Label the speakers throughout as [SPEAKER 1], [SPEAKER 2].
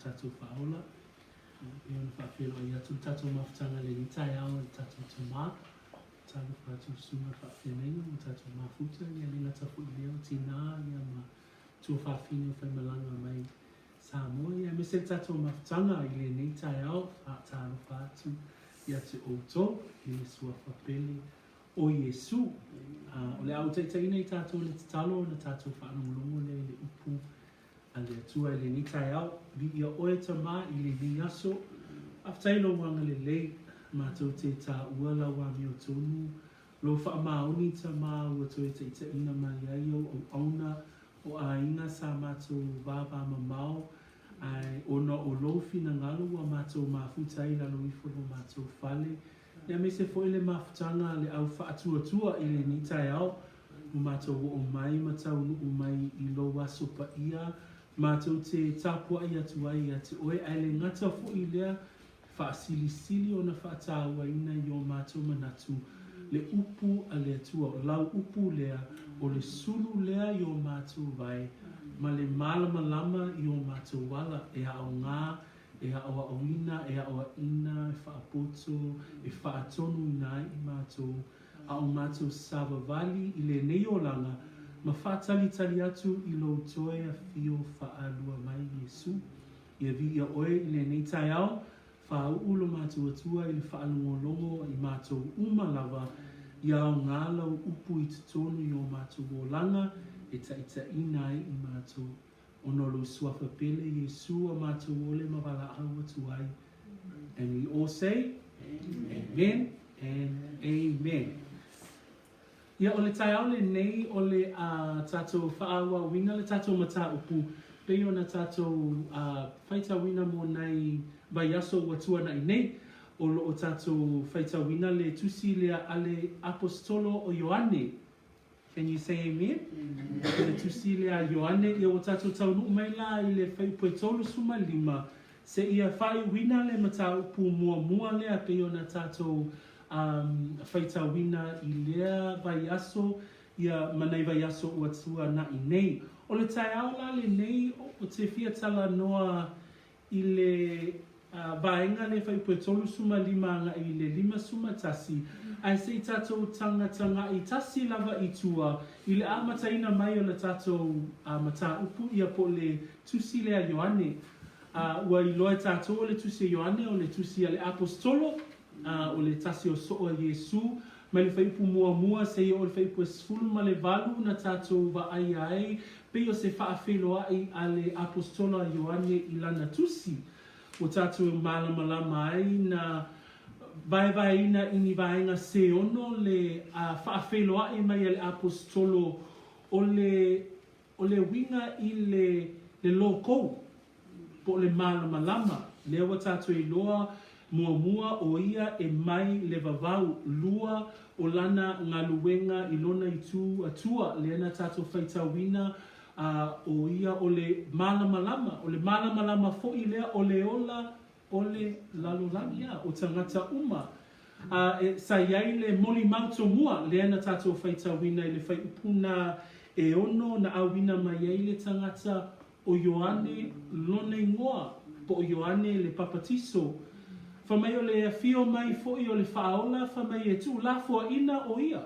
[SPEAKER 1] tatou whaola. E ona whaawhelo i atu tatou mawhitanga le ni tai au tatou tama. Talu whātou sunga whaawhenenga mo tatou mafuta ia le ngata fu i leo tina ia ma tua whaawhine o whaimalanga mai Samoa. Ia me se tatou mawhitanga i le ni tai au whaataru whātu ia te oto i le sua whapele o Yesu. O le au teitaina i tātou le tatalo na tātou whaanongolongo le upu a le atua i le ni tai au vi ia oe tama i le ni aso aftailo wanga le lei mātou te tā uala wa mi o tonu lo wha maoni tama ua toi teitaina mai ai o auna o a inga sa mātou vāvā mamao ai ona o lofi na ngalu wa mātou mafutai la loifolo mātou fale. Ia me se foi le mafutanga le au whaatuatua i le ni tai au. Mātou o mai matau o mai i lo waso pa ia. Mātou te tāpua i atu ai te oe ai le ngata fo i lea whaasilisili o na whaataua ina i o mātou manatu. Le upu a le atua o lau upu lea o le sulu lea i o mātou vai. Ma le malama lama i o mātou wala e hao ngā e haoa oina, e haoa ina, e whaapoto, e whaatonu nai i mātou, a o mātou savavali i le neolanga, ma whaatali tali atu i lo toe a fio whaalua mai Yesu. Ia vi ia oe i le nei tai au, whaaulo mātou atua i le whaalungolongo i mātou umalava, i au ngālau upu i tutonu i o mātou wolanga, e taita inai i mātou. Ono lo suafa pele Yesu a mātou ole mawala awa tuai. And we all say, Amen and Amen. Ia ole tai au le nei ole tātou whaawa wina le tātou mata upu. Pei ona tātou whaita wina mo nei vai aso watua na i nei. Olo o tātou whaita wina le tusi lea ale apostolo o Ioane. Can you say amen? Le tusi lea Ioane ia o tātou taunu mai la i le whaipuetolo suma lima. Se ia whai wina le mata upu mua mua lea pe ona tātou whaita wina i lea vai aso ia manai vai aso ua tua na i nei. O le tai au la le nei o te fia tala noa i le vaenga le whaipuetolo suma lima nga i le lima suma tasi. Ai se i tātou tanga i tasi lava i tua, i le amataina mai o le tātou mata upu ia po le tusi lea Ioane. Ua i loa tātou o le tusi Ioane o le tusi a le apostolo, o le tasi o so o Yesu, mai le whaipu mua se i o le whaipu esfulu ma le valu na tātou va ai, pe o se whaafelo ai a le apostolo a Ioane i lana tusi. O tātou malama ai na vai ina ini vaenga se ono le whaafelo ai mai le apostolo o le winga i le loko po le malama. Lea wa tātou i loa mua o ia e mai le vavau lua o lana ngaluenga i lona i tu atua le na tātou whaitawina o ia o le malama fo i lea o le ola o le lalolania o tangata uma. Sa iai le moli mauto mua le na tātou whaitawina i le whaiupuna e ono na awina mai ai le tangata o Ioane lona ingoa po o Ioane le papatiso. Whamai o le fio mai fo i o le whaola, whamai e tu la fua ina o ia.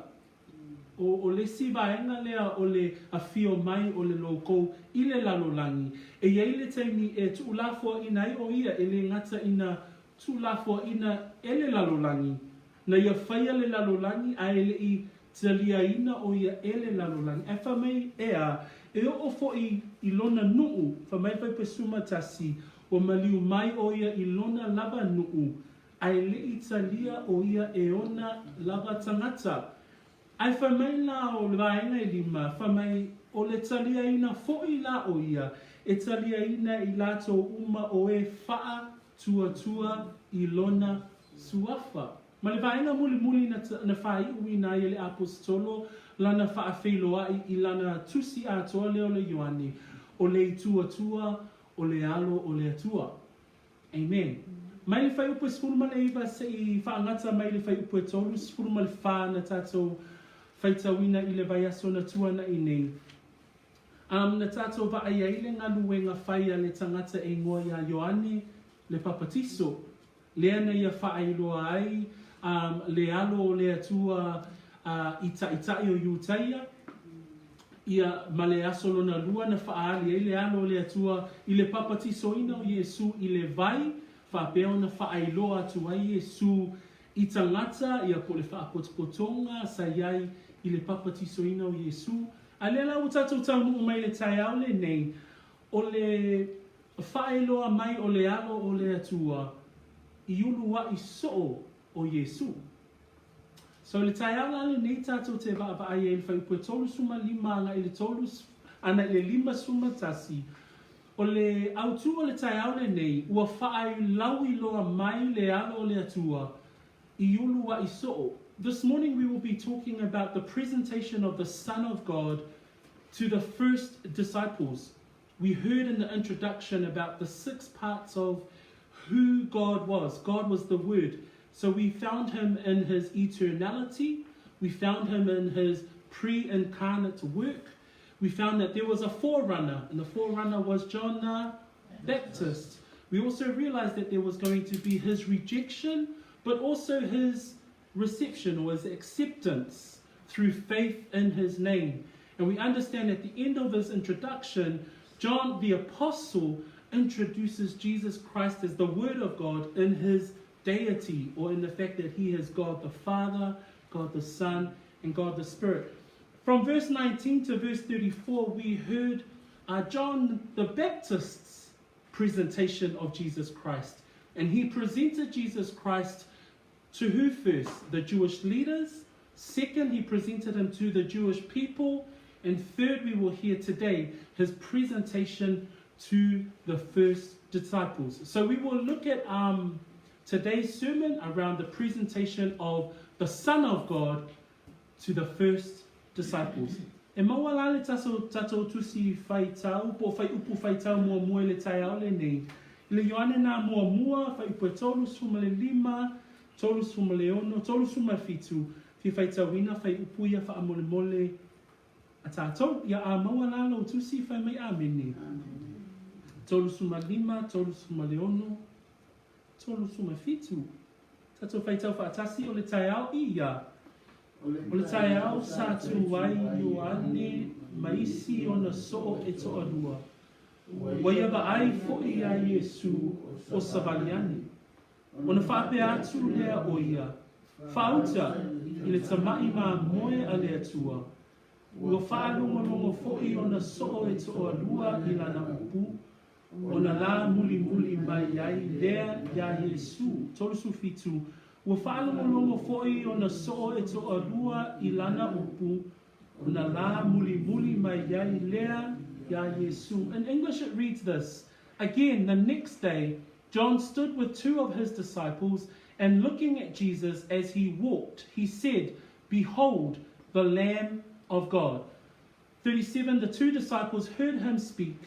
[SPEAKER 1] O le sivaenga lea o le afio mai o le loko i le lalolangi. E iei le taimi e tu la fua ina i o ia e le ngata ina tu la fua ina e le lalolangi. Na ia whaia le lalolangi a ele i talia ina o ia e le lalolangi. E whamai e o fo i lona nuu, whamai whai pesuma tasi, o maliu mai o ia i lona lava nuu, ai le italia o ia e ona lava tangata. Ai whamai la o le vaenga e lima, whamai o le talia ina fo i la o ia, e talia ina i lato uma o e faa tua i lona suafa. Ma le vaenga muli na whai uina i le apostolo, lana wha whailoa i lana tusi atoa leo le Ioane, o le tua, o le alo, o le atua. Amen. Mai le whai upo sfuruma le iwa se i whaangata mai le whai upo e tolu, sfuruma le wha na tātou whaitawina i le vai aso na tua na i nei. Na tātou wa ai le ngaluenga whaia le tangata e ngoa ia Ioane le papatiso. Lea na ia faalauiloa ai, le alo o le atua itai o iutaia. Ia ma le aso lona lua na whaali ai le alo o le atua I le papatiso ina o Iesu I le vai, whapeo na faalauiloa Atua I Iesu I tangata, ia po le whaapotopotonga sa iai I le papatiso ina o Iesu. A le lau tātou tau mai le tai au le nei, o le whaeloa mai o le alo o le atua, I ulua I so o Iesu. So le tai au le nei tātou te wa ai e le whaipua tolu suma lima anga I le tolu, ana I le lima suma tasi. O le autu o le tai au le nei, ua whaeloa mai le alo o le atua, I ulua I so. This morning we will be talking about the presentation of the Son of God to the first disciples. We heard in the introduction about the 6 parts of who God was. God was the Word. So we found him in his eternality. We found him in his pre-incarnate work. We found that there was a forerunner, and the forerunner was John the Baptist. We also realized that there was going to be his rejection, but also his reception or his acceptance through faith in his name. And we understand at the end of his introduction, John the Apostle introduces Jesus Christ as the Word of God in his deity, or in the fact that he is God the Father, God the Son, and God the Spirit. From verse 19 to verse 34, we heard John the Baptist's presentation of Jesus Christ. And he presented Jesus Christ to who first? The Jewish leaders. Second, he presented him to the Jewish people. And third, we will hear today his presentation to the first disciples. So we will look at today's sermon around the presentation of the Son of God to the first disciples. E maua la le tatou tusi whai tau, po whai upu whai tau mua le tai au le nei. Le Ioane na mua whai upu e tolu suma le 5, tolu suma le 6, tolu suma fitu, fi whai tauina whai upu ia wha amole mole a tātou, ia a maua la lo tusi whai mai amene. Tolu suma 5, tolu suma le 6, tolu suma fitu. Tātou whai tau wha atasi o le tai au ia. O le tai au sa Atua I Ioane maisi ona so e to alua. Waia ba ai fo'i a Iesu o savaliani. Ona whaape atu lea o ia. Whauta I le tamai ma moe a le atua. Ua whaalongo fo'i ona so e to alua I lana upu. Ona la muli mai ai lea ia Iesu. Tolusu fitu. Ua whaalongo fo'i ona so e to alua I lana upu. Ona la muli mai ai lea ia Iesu. In English it reads this. Again, the next day, John stood with 2 of his disciples, and looking at Jesus as he walked, he said, "Behold, the Lamb of God." 37, the 2 disciples heard him speak,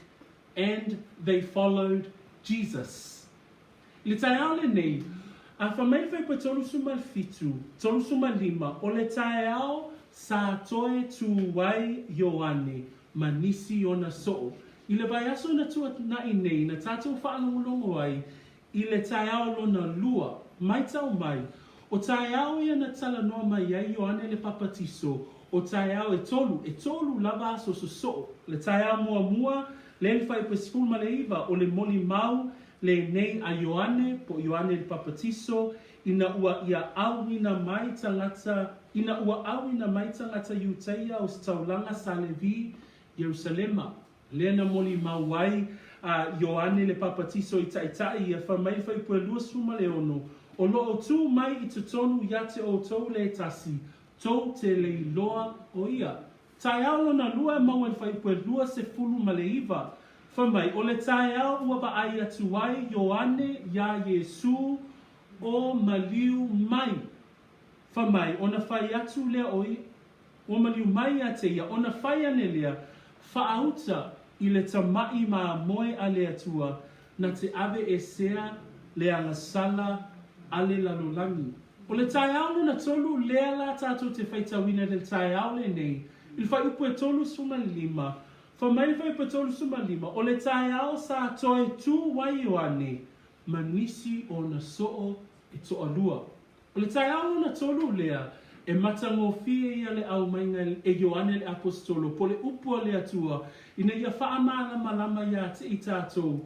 [SPEAKER 1] and they followed Jesus. Le tai au le nei, a whamai whai pa tolu suma fitu, tolu suma 5, o le tai au sa toe tu wai Ioane, manisi ona so. I le vai aso na tua na I nei, na tātou whaalongolongo ai, I le tai au lona lua, mai tau mai. O tai au ia na tala noa mai ai Ioane le papatiso, o tai au e tolu lava aso so. Le tai au mua, le whai pa siful ma le iwa, o le moli mau, le nei a Ioane, po Ioane le papatiso, ina ua ia awina mai tangata Iutaia o staulanga sa Levi, Jerusalema. Lena moli mawai Ioane le papatiso I taitai ia whamai whai pua lua suma le ono. O lo o tū mai I tutonu iate o tau le tasi, tau te le iloa o ia. Tai au na lua maua whai pua lua se fulu ma le iwa. Whamai, o le tai au ua ba ai atu ai Ioane ia Iesu o maliu mai. Whamai, ona whai atu lea oi, o maliu mai a te ia, ona whai ane lea, whaauta I le tamai ma moe a le atua, na te ave e sea le angasala a le lalolangi. O le tai au na tolu lea la tātou te whaitawina le tai au le nei, I whai upu e tolu suma 5, Whamaewhai patolu sumalima, o le tae ao sa toe tū wai Ioane, manisi o na soo e toa lua. O le tae ao na tolu lea, e matango fie ia le au mainga e Ioane le apostolo, po le upua le atua, ina ia whaamana malama ia te i tātou.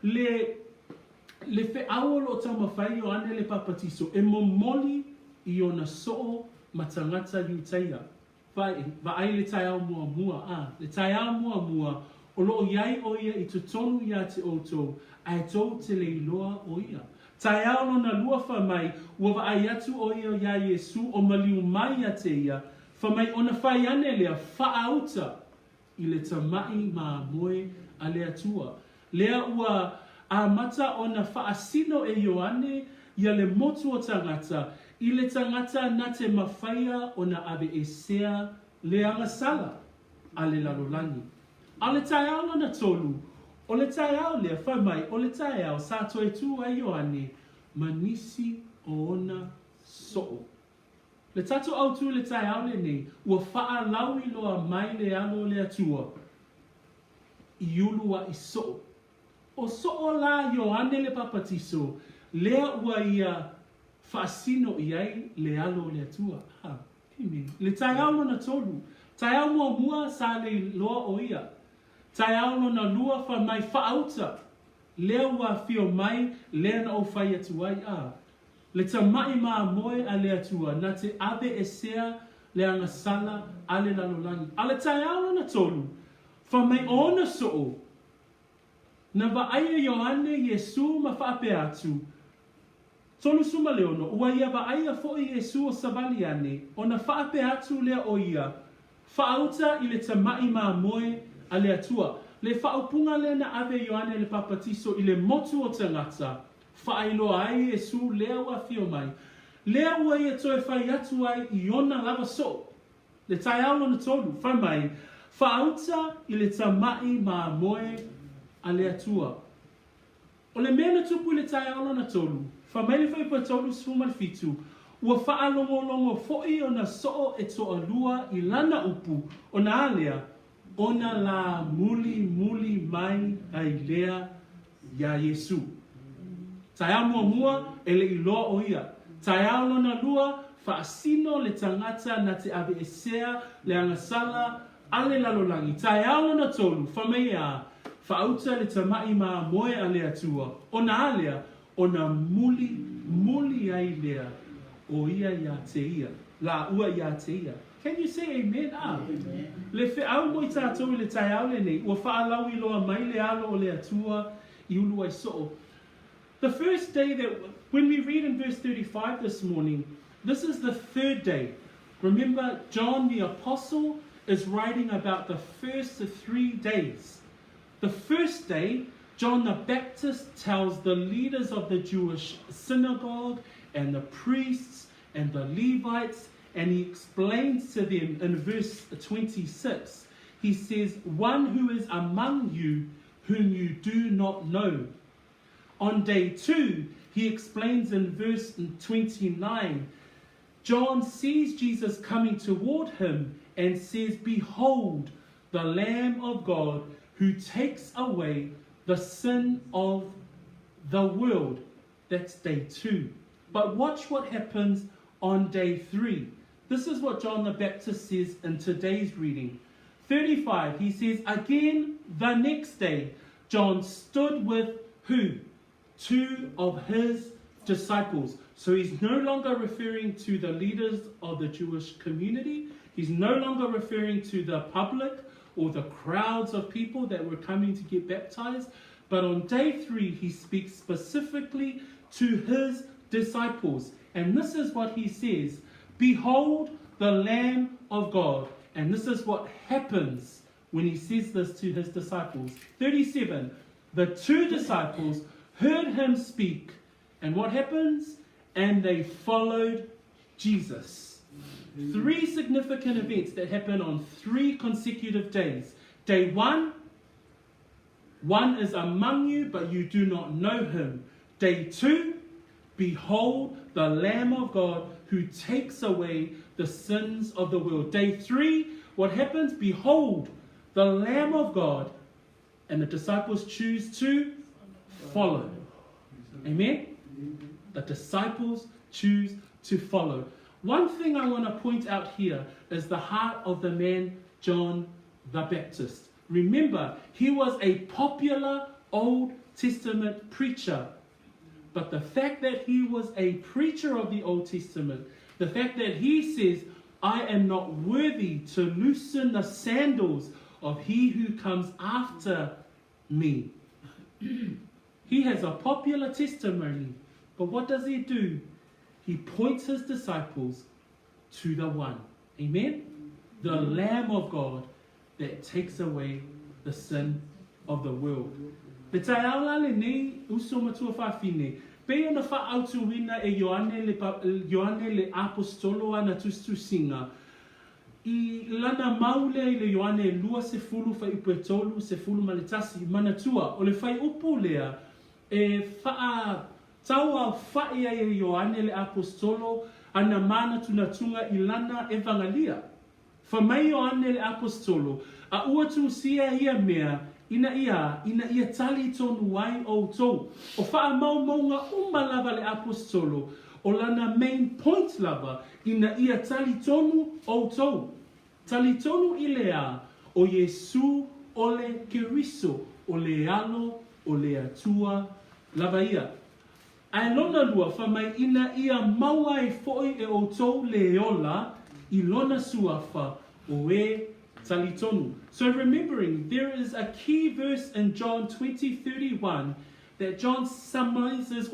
[SPEAKER 1] Le fe awolo o taumawhai Ioane le papatiso, e momoli i o na soo matangata iutaia. Vai le tae au mua mua, le tae au mua mua, o loo iai o ia i tutonu ia te outou, ai tou te leiloa o ia. Tae au lona lua whamai, ua vai atu o ia Yesu o maliu mai a te ia, whamai ona whai ane lea whaauta i le tamai maa moe a le atua. Lea ua a mata ona whaasino e Ioane ia le motu o tangata, i le tangata na te mawhaia o na abe e sea le anga sala a le lalolangi. A le tae ao na tolu, o le tae ao lea whamai, o le tae ao sa toe tu a Ioane, manisi o ona soo. Le tatu au tu le tae ao le nei, ua faalauiloa mai le alo le atua, i ulua i soo. O soo la Ioane le papatiso, lea ua ia whaasino i ai le alo le atua. Le tae ao na tolu. Tae ao mua mua sa le loa o ia. Tae ao na lua whamai whaauta. Lea ua fio mai, lea na o whai atu ai a. Le tamai maa moe a le atua, na te abe e sea le anga sala a le lalolangi. A le tae ao na tolu. Whamai o na soo. Na va aia Ioane Yesu ma whaape atu. Tolu suma leono, ua ia va aia fo i Yesu o savali ane, o na whaape atu lea o ia, whaauta i le tamai maa moe a le atua, le whaupunga le na ave Ioane le papatiso i le motu o tangata, whaailoa ai Yesu lea ua fio mai, lea ua ia toe whai atu ai i ona lava so, le tai aulo na tolu, whamai, whaauta i le tamai maa moe a le atua. O le mea na tupu i le tai aulo na tolu, whamai le whaipa tolu sfuma fitu, ua whaalongolongo fo'i o na soo e toa lua i lana upu o na alea, o na la muli mai ai lea ya Yesu. Tai au mua e le iloa o ia. Tai au lona lua, whaasino le tangata na te ave esea le angasala ale lalolangi. Tai au lona tolu, whamai a, whaauta le tamai maa moe a le atua. O na alea, o na muli ai lea o ia ia te ia. La ua ia te ia. Can you say amen? Amen. Le fe au mo i tātou i le tai au le nei, ua whaalauiloa mai le alo o le atua I ululai so. The first day that, when we read in verse 35 this morning, this is the third day. Remember, John the Apostle is writing about the first 3 days. The first day, John the Baptist tells the leaders of the Jewish synagogue and the priests and the Levites, and he explains to them in verse 26, he says, one who is among you whom you do not know. On day 2, he explains in verse 29, John sees Jesus coming toward him and says, behold, the Lamb of God who takes away the sin of the world. That's day 2. But watch what happens on day 3. This is what John the Baptist says in today's reading. 35, he says, again the next day, John stood with who? 2 of his disciples. So he's no longer referring to the leaders of the Jewish community. He's no longer referring to the public or the crowds of people that were coming to get baptized. But on day 3, he speaks specifically to his disciples. And this is what he says, behold the Lamb of God. And this is what happens when he says this to his disciples. 37, the 2 disciples heard him speak. And what happens? And they followed Jesus. 3 significant events that happen on 3 consecutive days. Day 1, one is among you, but you do not know him. Day 2, behold the Lamb of God who takes away the sins of the world. Day 3, what happens? Behold The Lamb of God, and the disciples choose to follow. Amen? The disciples choose to follow. One thing I want to point out here is the heart of the man John the Baptist. Remember, he was a popular Old Testament preacher. But the fact that he was a preacher of the Old Testament, the fact that he says, I am not worthy to loosen the sandals of he who comes after me. He has a popular testimony. But what does he do? He points his disciples to the one. Amen? The Lamb of God that takes away the sin of the world. Pe tai aulale nei uso matua whawhine. Pe ona whaautuina e Ioane le apostolo ana tustusinga. I lana maule i le Ioane lua se fulu whai upe tolu se fulu maletasi manatua. O le whai upu lea e wha taua whai e Ioane le apostolo ana mana tunatunga i lana evangelia. Whamai Ioane le apostolo a ua tu sia ia mea ina ia tali tonu wai o tau. O wha mau maunga lava le apostolo o lana main point lava ina ia tali tonu o tau. Tali tonu i lea o Yesu o le keriso o le alo o le atua lava ia. Ai lona lua whamai ina ia maua e foi e o tau le ola I lona suafa o e talitonu. So remembering, there is a key verse in John 20:31 that John summarizes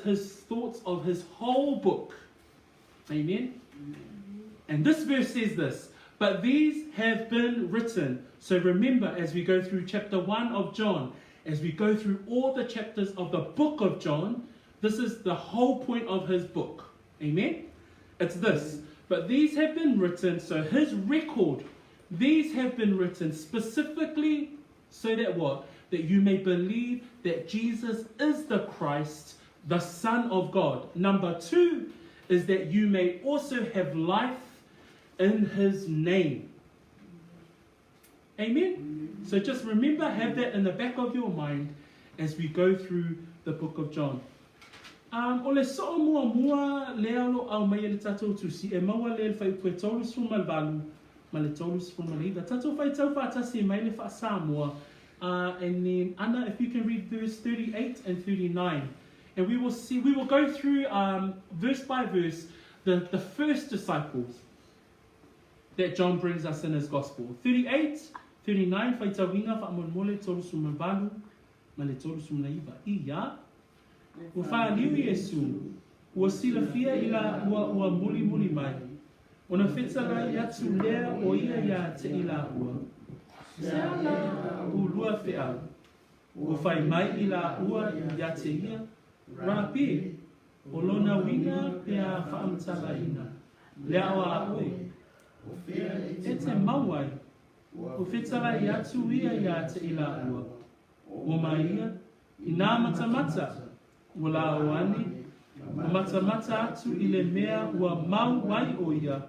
[SPEAKER 1] his thoughts of his whole book. Amen? And this verse says this, but these have been written. So remember, as we go through chapter 1 of John, as we go through all the chapters of the book of John, this is the whole point of his book. Amen? It's this. But these have been written, so his record, these have been written specifically so that what? That you may believe that Jesus is the Christ, the Son of God. Number 2 is that you may also have life in his name. Amen? So just remember, have that in the back of your mind as we go through the book of John. O le so mua lea lo au mai le tatou tusi e maua le fai pue tolu suma valu ma le tolu suma liva tatou fai tau whaatasi mai le wha Samoa. And then Anna, if you can read verse 38 and 39, and we will go through verse by verse the first disciples that John brings us in his gospel. 38, 39 fai tauina wha mole tolu suma valu ma le tolu suma liva ia. Ua whaaliu Yesu, ua silafia ila ua muli mai. Ona whetala i atu lea o ia ia te ila ua. Seala ulua whea. Ua whai mai ila ua ia te ia. Rapi, o lona winga pia whaamtala ina. Lea oa oe. E te mauai. Ua whetala i atu ia te ila ua. Ua maia, i nā matamata. Ua Ioane, matamata atu I le mea ua mau wai o ia.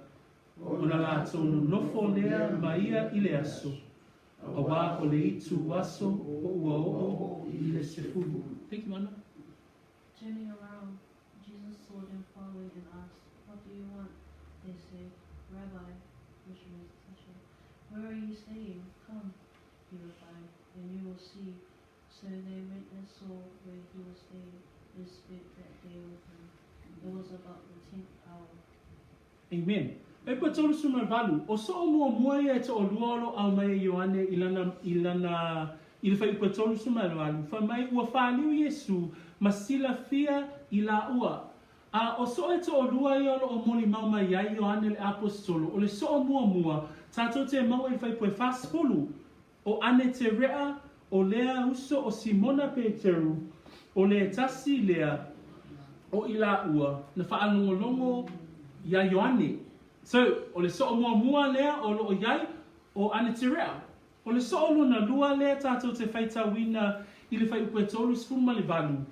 [SPEAKER 1] Ona la tonu nofo lea maia I le aso. A wā o le itu waso o ua o I le sefulu. Thank you, Anna.
[SPEAKER 2] Turning around, Jesus saw them following and asked, what do you want? They said, Rabbi, which means teacher, where are you staying? Come, he replied, and you will see. So they went and saw where he was staying. They spent that day with him. It was about the 10th hour.
[SPEAKER 1] Amen. E pa tolu suma valu, o so mua ia te o lualo au mai Ioane I le whai pa tolu suma valu. Wha mai ua whaaliu Yesu, masila fia I la ua. O so e te o lua ia o moli mau mai ai Ioane le apostolo. O le so mua, tātou te mau I whai pue whaspolu. O ane te rea, o lea uso o Simona Peteru, o le tasi lea, o ila ua, na whaalongolongo ia Ioane. So, o le so mua lea, o lo iai, o ane te rea. O le so na lua lea tātou te whaitawina I le whai upe tolu sfuma le valu.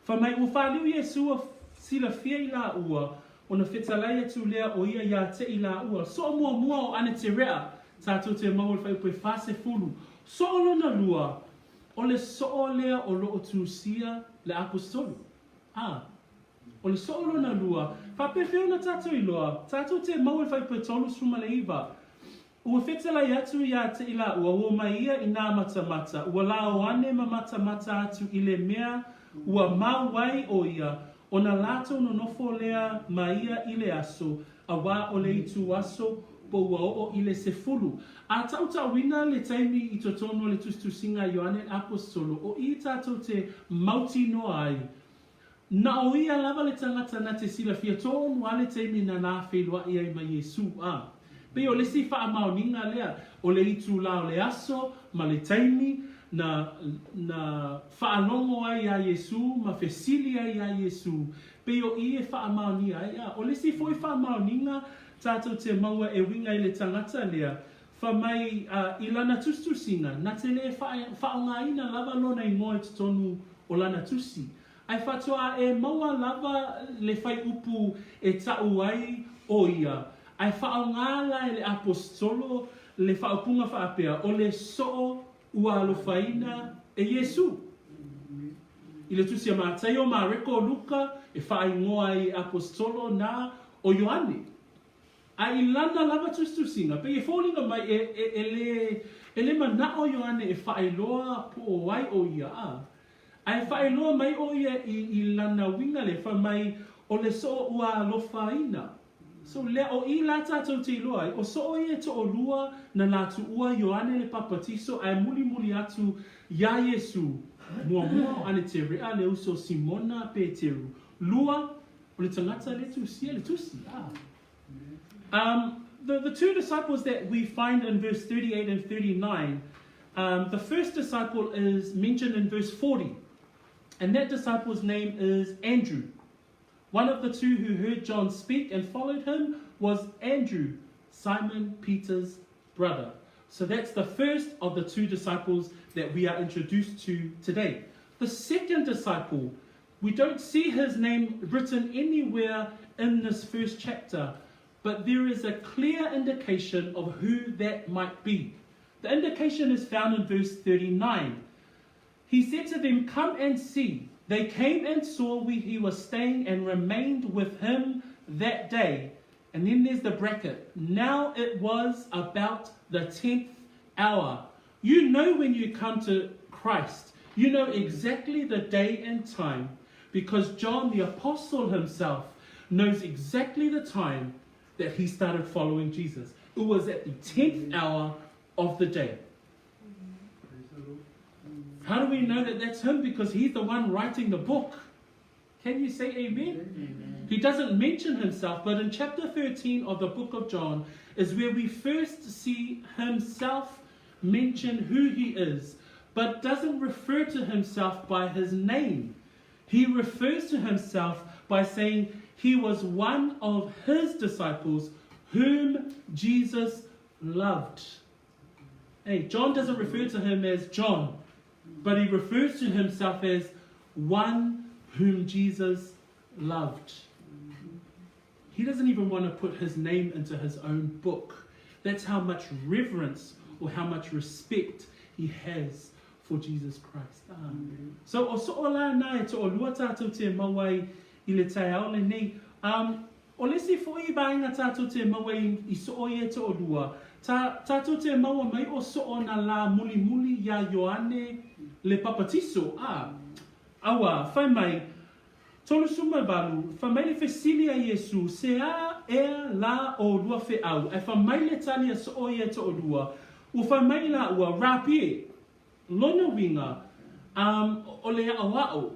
[SPEAKER 1] Whamai ua whaliu Yesu a sila fia I la ua, o na whetalai atu lea o ia te I la ua. So mua o ane te rea, tātou te mau le whaipoe whase fulu. So'olo na lua, o le so'o lea o loo tūsia le apostolo. O le so'olo na lua, whapewheo na tātou iloa, tātou te mau le whaipoe tolu suma le iwa. Ua whetala i atu ia te ila ua ua mai ia i nā mata-mata. Ua lao ane ma mata-mata atu i le mea ua mauai o ia. O na lato no nofo lea ma ia i le aso. A wā o le itu aso po ua o i le sefulu. A tau wina le taimi i totono le tustusinga Ioane Apostolo. O i tātou te mauti no ai. Na o ia lava le tangata na te sila fia tonu ale taimi na nā whelua ia i ma Yesu. Pe o le si wha maoninga lea, o le itu lao le aso, ma le taimi, na whaanongo ai a Yesu, ma whesili ai a Yesu. Pe o i e wha maoni ai a. O le si foi wha maoninga, tātou te maua e winga i le tangata lea, wha mai i lana tustusinga, na te le whaonga ina lava lona i ngoe tonu o lana tusi. Ai whatoa e maua lava le whai upu e tau ai o ia. Ai whaongala e le apostolo, le whaupunga whaapea, o le so'o ua alofaina e Yesu. I le tusia mātai o mā reko luka, e whaingoa i apostolo na o Ioane. Ai lana lava tustusinga, pe e fōlinga mai e le mana o Ioane e whailoa po o wai o ia a. Ai whailoa mai o ia i lana winga le wha mai o le so'o ua alofaina. So le o I la tātou te iloa, o so o e to o lua na nātu ua Ioane le papatiso ai muli atu ia Yesu. Mua o ane te rea le uso Simona Peteru. Lua o le tangata le tusia le tusi. The two disciples that we find in verse 38 and 39, the first disciple is mentioned in verse 40. And that disciple's name is Andrew. One of the two who heard John speak and followed him was Andrew, Simon Peter's brother. So that's the first of the two disciples that we are introduced to today. The second disciple, we don't see his name written anywhere in this first chapter, but there is a clear indication of who that might be. The indication is found in verse 39. He said to them, "Come and see." They came and saw where he was staying and remained with him that day. And then there's the bracket. Now it was about the 10th hour. You know when you come to Christ, you know exactly the day and time, because John the Apostle himself knows exactly the time that he started following Jesus. It was at the 10th hour of the day. How do we know that that's him? Because he's the one writing the book. Can you say amen? Amen? He doesn't mention himself, but in chapter 13 of the book of John is where we first see himself mention who he is, but doesn't refer to himself by his name. He refers to himself by saying he was one of his disciples whom Jesus loved. Hey, John doesn't refer to him as John, but he refers to himself as one whom Jesus loved. He doesn't even want to put his name into his own book. That's how much reverence or how much respect he has for Jesus Christ. So, o so ola na e to o lua tātou te mawai I le tai ao le nei. O le si fo I vaenga tātou te mawai I so o e to o lua. Tātou te maua mai o so o na la muli ya Ioane le papatiso. Awa, whai mai, tolu suma balu, whai mai le whesili a Yesu, se a ea la o lua whe au, e whai mai le tali a so o e to o lua, u whai mai la ua rapie, lona winga, o le au au.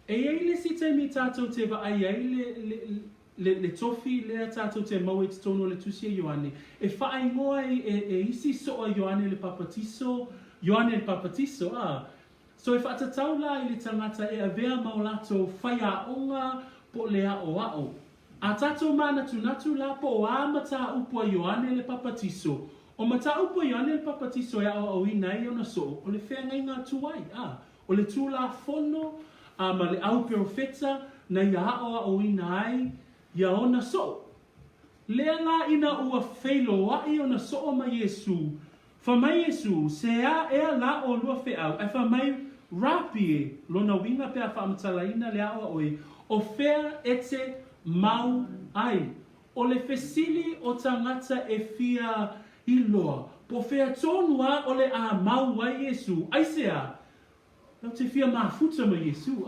[SPEAKER 1] E ei le si te mi tātou te wa ai ai le tofi le tātou te mau e te tono le tusia Ioane. E whaai ngoa e isi so a Ioane le papatiso, Ioane le papatiso, So e whaatatau la I le tangata e a vea maulato whai a onga po le a o ao. A tātou mana tunatu la po o a mata upua Ioane le papatiso. O mata upua Ioane le papatiso e a o ina I ona so. O le whea ngai ngā tuai, O le tū la fono, ma le au profeta, na ia o ina ai, ia ona so. Lea la ina ua faalauai o na so'o ma Iesu. Whamai Iesu, se ea la o lua whiau, e whamai rapie lona winga pea whaamatalaina lea o oi, o whea ete mau ai. O le fesili o tangata e fia iloa. Po whea tonua o le a mau ai Iesu. Aisea, lau te fia mafuta ma Iesu,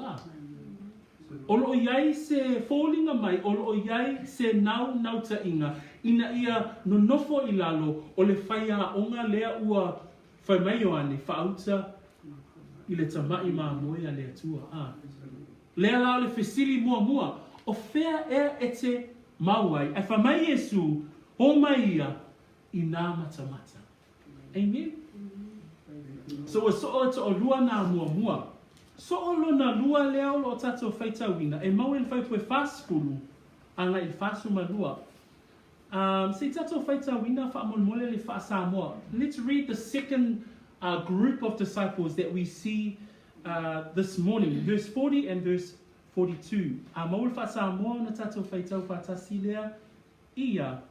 [SPEAKER 1] Olo iai se fōlinga mai, olo iai se nau ta inga, ina ia no nofo i lalo, o le whaia onga lea ua whai mai Ioane, whaauta i le tamai maa moe a lea tua. Lea lao le fesili mua, o whea e te mauai, e whamai Iesu, ho mai ia, i nā matamata. Amen? So so o lua nā mua. So o na lua leo lo tato whaitawina, e mau en whai pue whāspulu, anga i whāsu malua. Se tato whaitawina whaamon le wha Samoa. Let's read the second group of disciples that we see this morning, verse 40 and verse 42. Mau le wha Samoa na tato whaitau whaatasi lea, ia,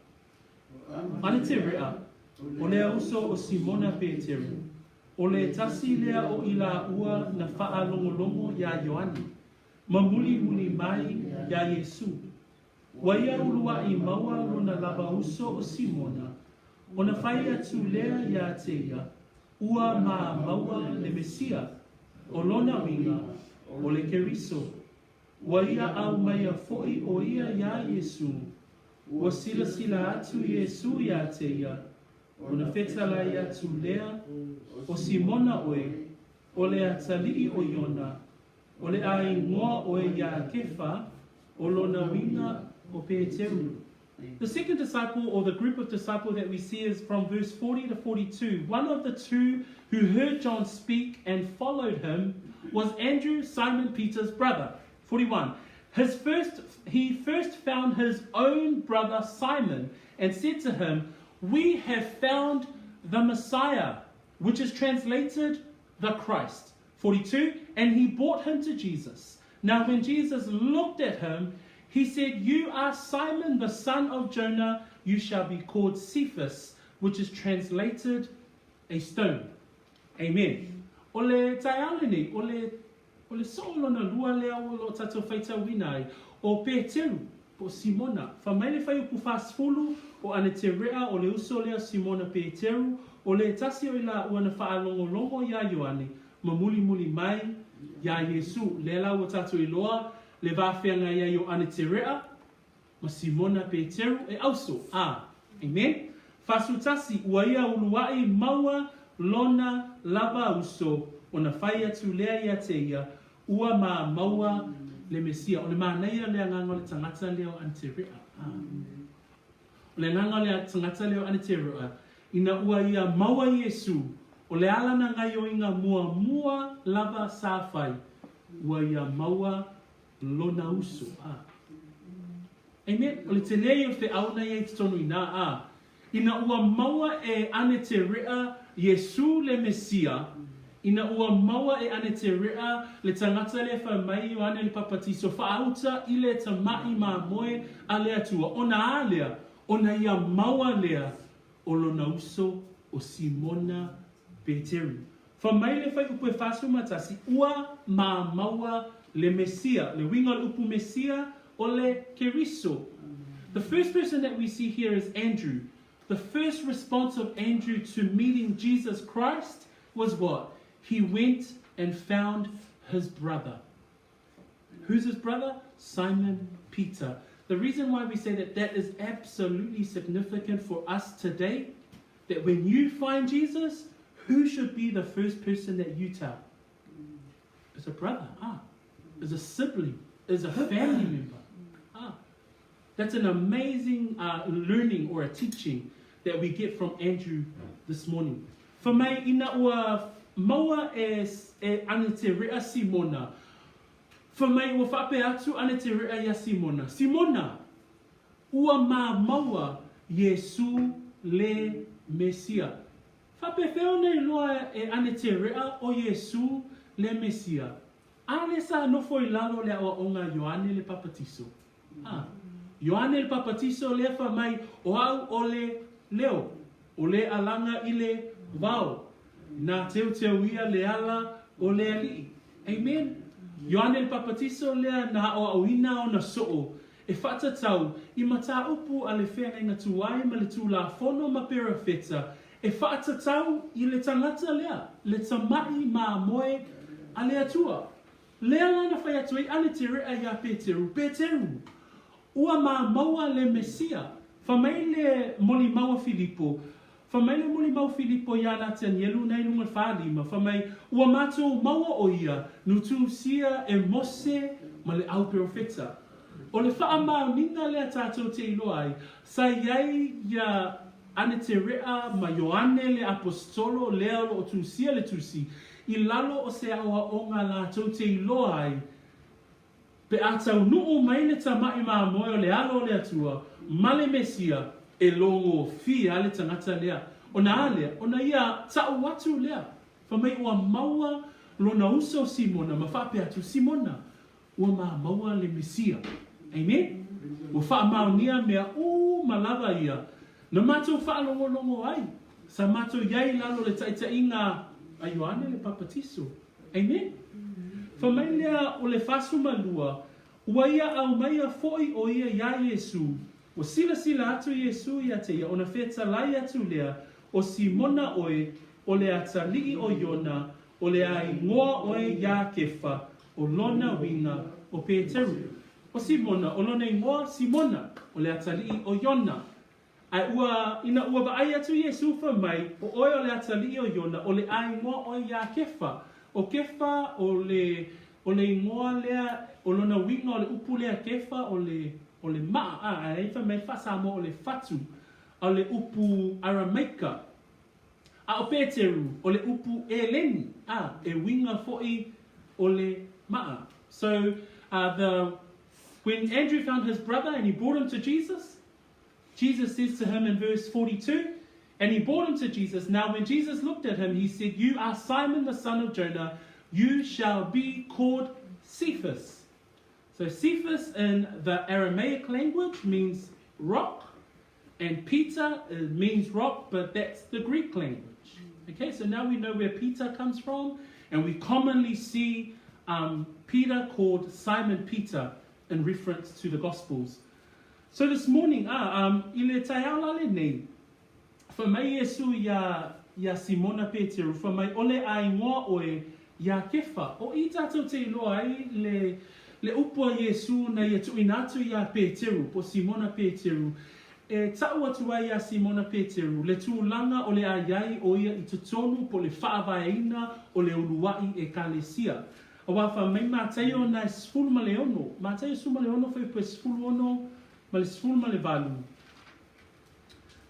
[SPEAKER 1] ane te rea, o lea uso o Simona Peteru. O le tasi lea o ila ua na faalauiloa ya Ioane. Mamuli mai ya Yesu. Waia ululai maua lona lava uso o Simona. O na whai atu lea ya teia. Ua maua le Mesia. O lona winga o le keriso. Waia au mai a foi o ia ya Yesu. Wa sila atu Yesu ya teia. O na whetala i atu lea o Simona oe, o le atalii o Iona, o le ai ngoa oe ia kefa, o lona winga o Peteru. The second disciple, or the group of disciples that we see, is from verse 40 to 42. One of the two who heard John speak and followed him was Andrew, Simon Peter's brother. 41. He first found his own brother Simon and said to him, "We have found the Messiah," which is translated the Christ. 42. And he brought him to Jesus. Now when Jesus looked at him, he said, "You are Simon, the son of Jonah. You shall be called Cephas," which is translated a stone. Amen. Ole taialini, ole solo na lua lea o lo tato whaita winai, o Peteru, po Simona. Whamaile whai upu whasfulu, o ane te rea, o le uso lea Simona Peteru, o le tasi o ila ua na whaalongo ya Ioane, mamuli mai ya Yesu, le la o tato iloa, le whawhianga ia i o ane te rea, ma Simona Peteru e auso. Amen. Whasutasi, ua ia uluai maua lona lava uso, o na whai atu lea ia te ia, ua ma maua le Mesia, o le māneia lea nganga le tangata leo ane te rea. O le nganga lea tangata leo ane te rea, ina ua ia maua Yesu, o le alana ngai o inga mua lava sāwhai, ua ia maua lona uso. Amen. O le te lei o te auna i te tonu ina ina ua maua e ane te rea Yesu le Mesia, ina ua maua e ane te rea le tangata le wha mai o ane le papatiso whaauta i le tamai mā moe a lea tua. Ona alea, ona ia maua lea o lona uso o Simona Peteru. Wha mai le whai upu e whasu matasi, ua mā maua le Mesia, le winga le upu Mesia o le keriso. The first person that we see here is Andrew. The first response of Andrew to meeting Jesus Christ was what? He went and found his brother. Who's his brother? Simon Peter. The reason why we say that is absolutely significant for us today, that when you find Jesus, who should be the first person that you tell? It's a brother. It's a sibling. It's a family member. That's an amazing learning or a teaching that we get from Andrew this morning. For me, ina ua maua e ane te rea Simona. For me, ua whape atu ane te rea ia Simona. Simona, ua mā maua Yesu le Mesia. Whape wheo nei loa e ane te rea o Yesu le Mesia. Ale sa nofo I lalo le awa o ngā Ioane le papatiso. Ioane le papatiso lea wha mai o au o le leo. O le alanga i le wao. Nā teo teo ia le ala o le ali. Amen. Ioane le papatiso lea nā o auina o na soo. E whaatatau i mata upu a le whenga inga tuai ma le tūla whono ma pera wheta. E whaatatau i le tangata lea. Le tamai ma moe a le atua. Lea lana whai atu i ale te rea ia Peteru. Peteru. Ua ma maua le Mesia. Whamai le moli maua Filipo. Whamai le moli maua Filipo ia na te nielu nei nunga whaalima. Whamai ua mātou maua o ia. Nutu sia e mose ma le au profeta. O le wha mao ninga lea tātou te iloa ai. Sa iai ia ane te rea ma Ioane le apostolo lea o tu sia le tusi. I lalo o se awa o ngā lātou te iloa ai. Pe atau nuu mai le tamai maa moe o le alo le atua, ma le Mesia e longo fia le tangata lea. O na alea, o na ia tau watu lea. Whamai ua maua lona uso Simona, ma whape atu Simona. Ua maa maua le Mesia. Amen? Ua wha mao nia mea malawa ia. Na mātou wha longo ai. Sa mātou iai lalo le taita inga a Ioane le papatiso. Amen? Whamai lea o le whasu malua, ua ia au maia foi o ia ia Yesu. O sila atu Yesu ia te ia, o na wheta lai atu lea, o Simona oe, o le atalii o Iona, o le ai ngoa oe ia kefa, o lona winga o Peteru. O Simona, o lona ingoa Simona, o le atalii o Iona. Ai ina ua ba ai atu Yesu whamai, o oe o le atalii o Iona, o le ai ngoa oe ia kefa. O kefa o le ingoa lea, o lona winga o le upu lea kefa, o le maa, a eifa mai whasamo o le fatu, o le upu aramaika. A o Peteru, o le upu eleni, e winga foi o le maa. So, when Andrew found his brother and he brought him to Jesus, Jesus says to him in verse 42, and he brought him to Jesus. Now when Jesus looked at him, he said, "You are Simon the son of Jonah. You shall be called Cephas." So Cephas in the Aramaic language means rock. And Peter means rock, but that's the Greek language. Okay, so now we know where Peter comes from. And we commonly see Peter called Simon Peter in reference to the Gospels. So this morning, ile taiala le nei. Whamai Yesu ia Simona Peteru, whamai ole ai ngoa oe ia kefa. O i tātou te iloa ai le upua Yesu na ia tuinatu ia Peteru, po Simona Peteru. E tau atu ai ia Simona Peteru, le tūlanga o le aiai o ia i tutonu po le whaavaeina o le uluai e kalesia. O wafa mai mātai o na sfulu ma le ono. Mātai su ma le ono whai po sfulu ono ma le sfulu ma le valu.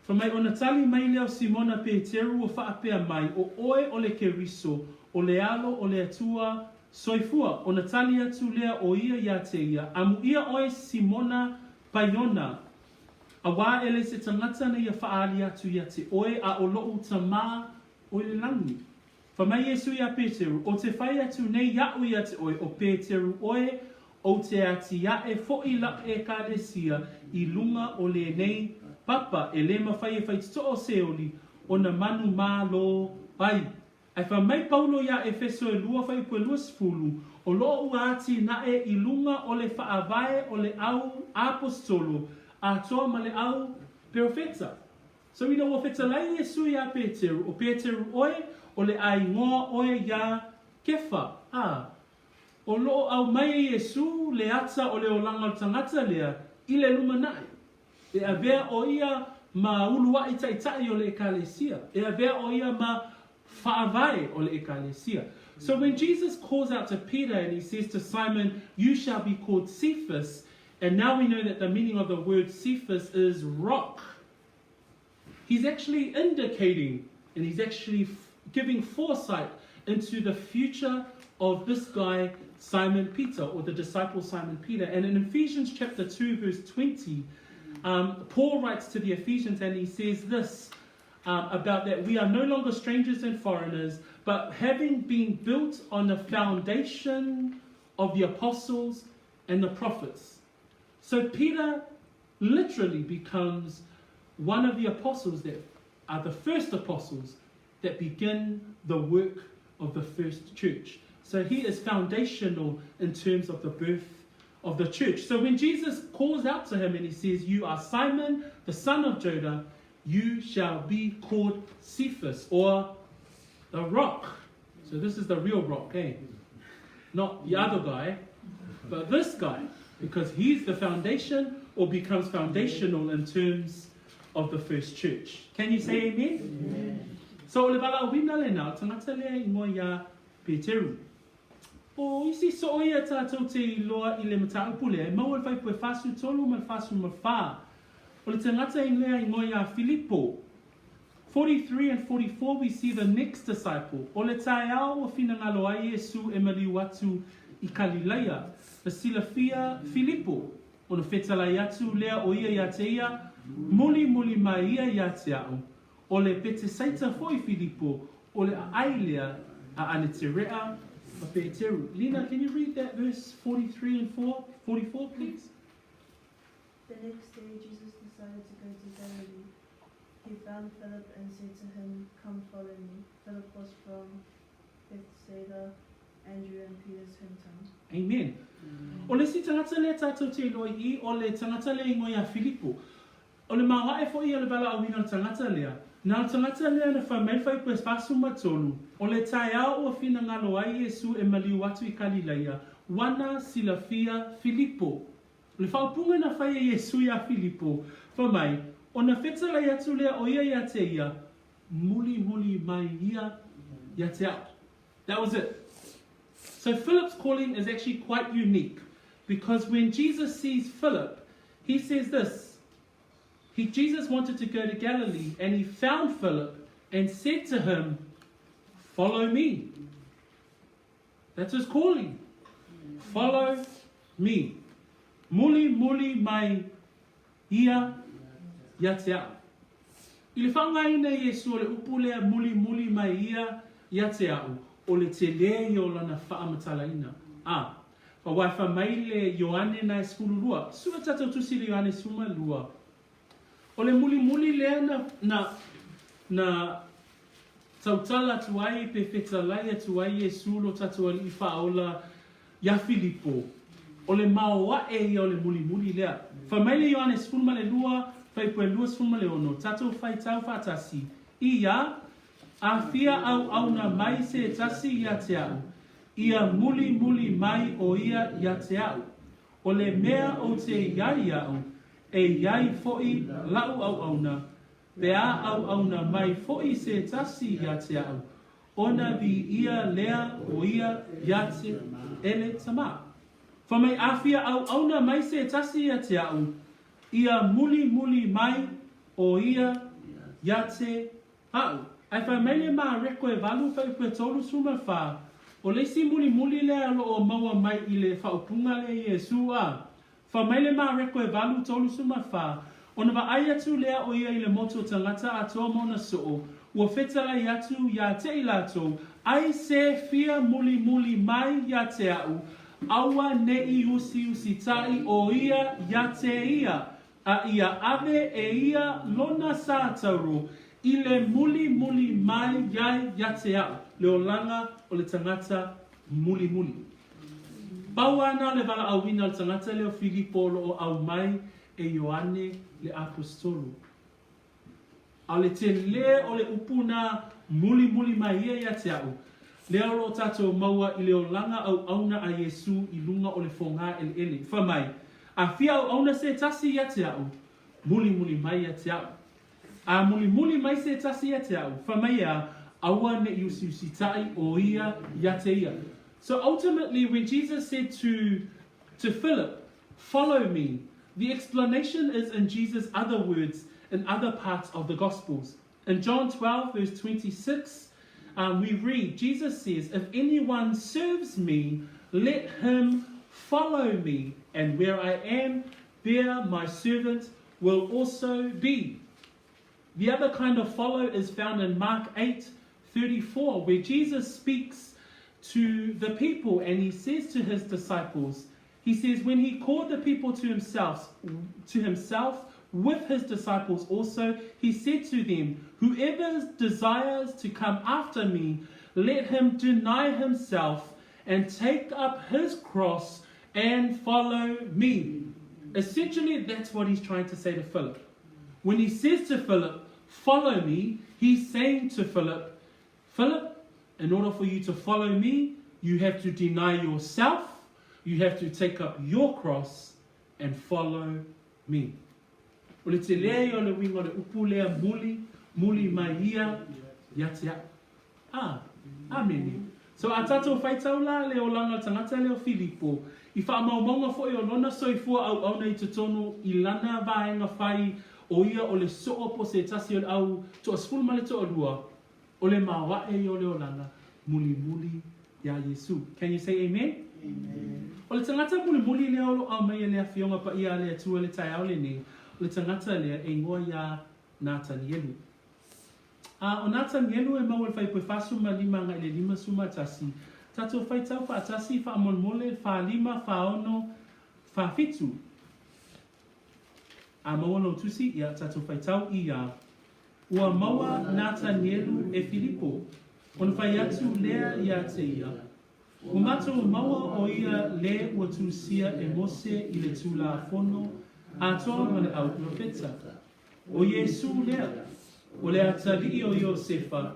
[SPEAKER 1] Whamai o na tali mai leo Simona Peteru o whaapea mai o oe o le keriso, o le alo o le atua soifua. O na tali atu lea o ia te ia. Amu ia oe Simona Paiona. A wā ele se tangata na ia whaali atu ia te oe a o loo tamā o le langi. Whamai Yesu ia Peteru, o te whai atu nei iau ia te oe o Peteru oe o te ati ia e fo'i la e kādesia I lunga o le nei papa e le mawhai e whai tito o seoli o na manu mā lo pai. Ai whamai paulo ia e feso e lua whai pue lua sfulu o loo uati na e I lunga o le whaavae o le au apostolo a toa ma le au profeta. So we know o feta lai Yesu ia Peteru, o Peteru oe o le ai ngoa oe ia kefa. O loo au mai Yesu le ata o le olanga o tangata lea I le lumanai. E avea o ia ma ulua I taitai o le ekalesia. E avea o ia ma whaavae o le ekalesia. So when Jesus calls out to Peter and he says to Simon, "You shall be called Cephas," and now we know that the meaning of the word Cephas is rock. He's actually indicating and he's actually giving foresight into the future of this guy, Simon Peter, or the disciple Simon Peter. And in Ephesians chapter 2, verse 20, Paul writes to the Ephesians and he says this about that we are no longer strangers and foreigners, but having been built on the foundation of the apostles and the prophets. So Peter literally becomes one of the apostles that are the first apostles that begin the work of the first church. So he is foundational in terms of the birth of the church. So when Jesus calls out to him and he says, "You are Simon, the son of Jonah, you shall be called Cephas," or the rock. So this is the real rock, eh? Not the other guy, but this guy, because he's the foundation or becomes foundational in terms of the first church. Can you say amen? Amen. So le bala wina le na tangata le ingo ya Peteru. O isi so ia tātou te loa I le mataupu le, maua vai pue fasu tolu ma fasu ma wha. O le tangata inglea ingo ya Filippo. 43 and 44 we see the next disciple. O le tae ao o fina ngalo ai Yesu e Luatua I Galileia. The silafia Filippo. O na whetalai atu lea o ia ia te ia, muli mai ia ia te au. O le pete saita foi Filippo, o le ailea a ane te rea a Peteru. Lina, can you read that verse 43 and 44, please?
[SPEAKER 2] The next day Jesus decided to go to Galilee. He found Philip and said to him, "Come follow me." Philip was from Bethsaida, Andrew and Peter's hometown.
[SPEAKER 1] Amen. O le si tangata le tātou te loi I, o le tangata le ingo ia Filippo. O le mawa e fo I le bala awina le tangata lea. Nā le tangata lea na whamei whai pes pasu matolu. O le tae ao o fina ngalo ai Yesu e Luatua I Galileia. Wana silafia Filippo. Le whaupunga na whai e Yesu ia Filippo. Whamei, o na whetalai atu lea o ia ia te ia. Muli mai ia te au. That was it. So Philip's calling is actually quite unique, because when Jesus sees Philip, he says this. Jesus wanted to go to Galilee, and he found Philip and said to him, "Follow me." That's his calling. Follow me. Muli mai ia te au. I le whangaina Yesu o le upulea muli mai ia te au. O le te lea o lana whaamatalaina. Pa wai whamai le Ioane na skulu lua. Sua tatou tusi le Ioane suma lua. O le muli lea na tautala tuai pe whetalai tuai Yesu lo tatou ali whaola ia Filippo. O le maoa e o le muli lea. Whamai le Ioane skulu ma le lua, whai pue lua skulu ma le ono. Tatou whai tau whatasi. Ia a fia au na mai se tasi ia te au. Ia muli mai o ia te au. O le mea o te iai au, e iai foi lau au na. Pea au na mai foi se tasi ia te au. Ona vi ia lea o ia te ele tama. Whamai a fia au na mai se tasi ia te au. Ia muli mai o ia te au. Ai whamele maa reko e walu whai pue tolu suma wha. O le si muli lea lo o maua mai I le whaupunga le Yesu a. Whamele maa reko e walu tolu suma wha. O na wa ai atu lea o ia I le moto tangata atoa mona soo. Ua whetalai atu ia te ilato. Ai se fia muli mai ia te au. Aua nei usi tai o ia te ia. A ia ave e ia lona sa tauru. I le muli mai ia te au. Le o langa o le tangata muli. Pau ana le wala awina le tangata leo Filippo lo o au mai e Ioane le apostolo. A le te le o le upuna muli mai ia te au. Leo lo tatou maua I le o langa au auna a Yesu I lunga o le fonga ele. Whamai, a fia au auna se tasi ia te au. Muli mai ia te au. A muli mai se tasi ia te au. Whamai a aua ne usi tai o ia te ia. So ultimately, when Jesus said to Philip, "Follow me," the explanation is in Jesus' other words in other parts of the Gospels. In John 12, verse 26, we read, Jesus says, "If anyone serves me, let him follow me, and where I am, there my servant will also be." The other kind of follow is found in Mark 8:34, where Jesus speaks to the people and he says to his disciples, He says, when he called the people to himself with his disciples also, he said to them, whoever desires to come after me, let him deny himself and take up his cross and follow me. Essentially, that's what he's trying to say to Philip. When he says to Philip, follow me, he's saying to Philip, Philip, in order for you to follow me, you have to deny yourself, you have to take up your cross and follow me. O le te lea o le wingo le upu lea muli mai ia yatia. Amen. So a tatou whaitau la leo langa tangata leo Filipo. I wha maunga fo e o lona soifua au nei te tono I lana vaenga whai o ia o le soo po se tasi o au to a sfulu male to o lua. O le mawa e o leo langa muli ya Yesu. Can you say amen? Amen. O le tangata muli leo lo au mai lea fionga pa ia lea tua le tai au le ne. O le tangata lea e ngoa ya Natanielu. O Natanielu e mau fai poe fasuma lima ngai le lima suma tasi. Tato fai tau fa atasi fa amolmole fa lima fa ono fa fitu. A maua no tusi ia tato fai tau ia. Ua maua Natanielu e Filipo. Ona fai atu lea ia te ia. Umato maua o ia le ua tusia e Mose I le tula fono. A toa mane au profeta. O Yesu lea. O le atali o Iosefa.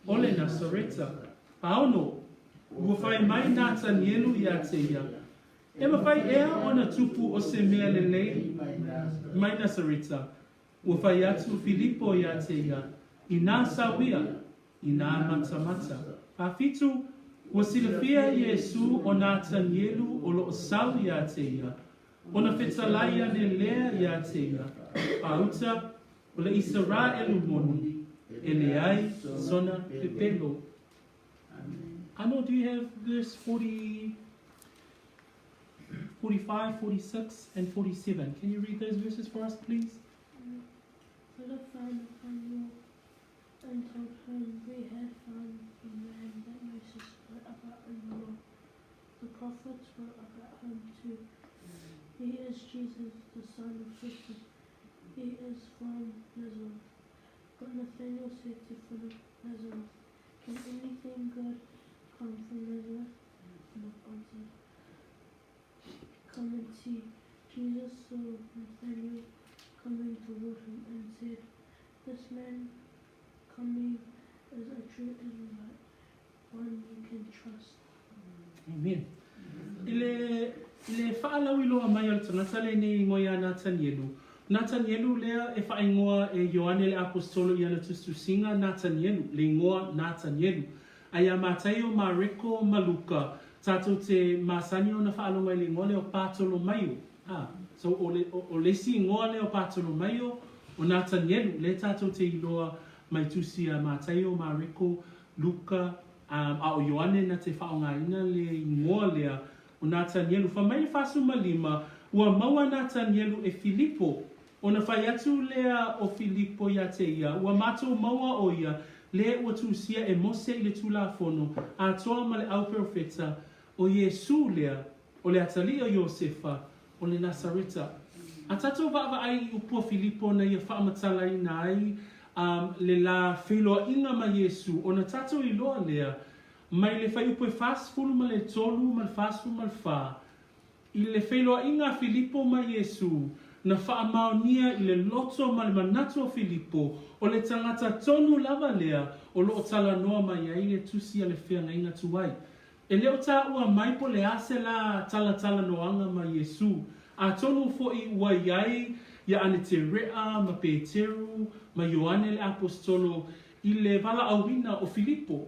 [SPEAKER 1] O le Nasareta. Paono. Ua fai mai Natanielu ia te ia. E mawhai ea ona tupu o se mea lelei mai Nasareta. Ua fai atu Filipo ia te ia. I nā sawia. I nā matamata. Pafitu. Ua silafia Yesu o Natanielu o lo sau ia te ia. Ona whetalai ane lea ia te ia. Pauta. O le Israelu moni. E le ai sona pepelo. Ano, do you have verse 40, 45, 46, and 47? Can you read those verses for us, please?
[SPEAKER 2] Philip found Nathanael and told him, we have found the man that Moses wrote about in the law. The prophets wrote about him too. He is Jesus, the son of Joseph. He is from Nazareth. But Nathanael said to Philip, Nazareth, can anything good come from Nazareth? Philip answered, come and see. Jesus saw Nathanael coming toward him and said, this man coming is a true Israelite, one you can trust.
[SPEAKER 1] Amen. Le faalauiloa mai o tangata le nei ngoia Natanielu. Natanielu lea e whaingoa e Ioane le apostolo I ana tustusinga Natanielu, le ngoa Natanielu. Aia Mateo, Mariko, Maluka, tato te masani o na whaalonga I le ngoa le o Patolo Maio. So o lesi ngoa le o Patolo Maio, o Natanielu, le tato te iloa mai tusia Mateo, Mariko, Luka, a o Ioane na te whaonga ina le ngoa lea o Natanielu. Whamai whasuma lima, ua maua Natanielu e Filipo. Ona whai atu lea o Filipo ia te ia. Ua mato maua o ia. Le ua tusia e Mose I le tula fono. A toa ma le au profeta. O Yesu lea. O le atali o Iosefa. O le Nasareta. A tato vava ai upua Filipo na ia whaamatala ina ai. Le la wheloa inga ma Yesu. Ona tato I loa lea. Mai le whai upue fulu ma le tolu ma le fulu ma le wha. I le wheloa inga Filipo ma Yesu. Na whaamaonia I le loto ma le manatu o Filipo. O le tangata tonu lava lea. O lo tala noa mai ai le tusi a le whianga inga tuai. E leo ta ua maipo le ase la tala noanga ma Yesu. A tonu fo I ua iai. Ia ane te rea ma Peteru. Ma Ioane le apostolo. I le vala awina o Filipo.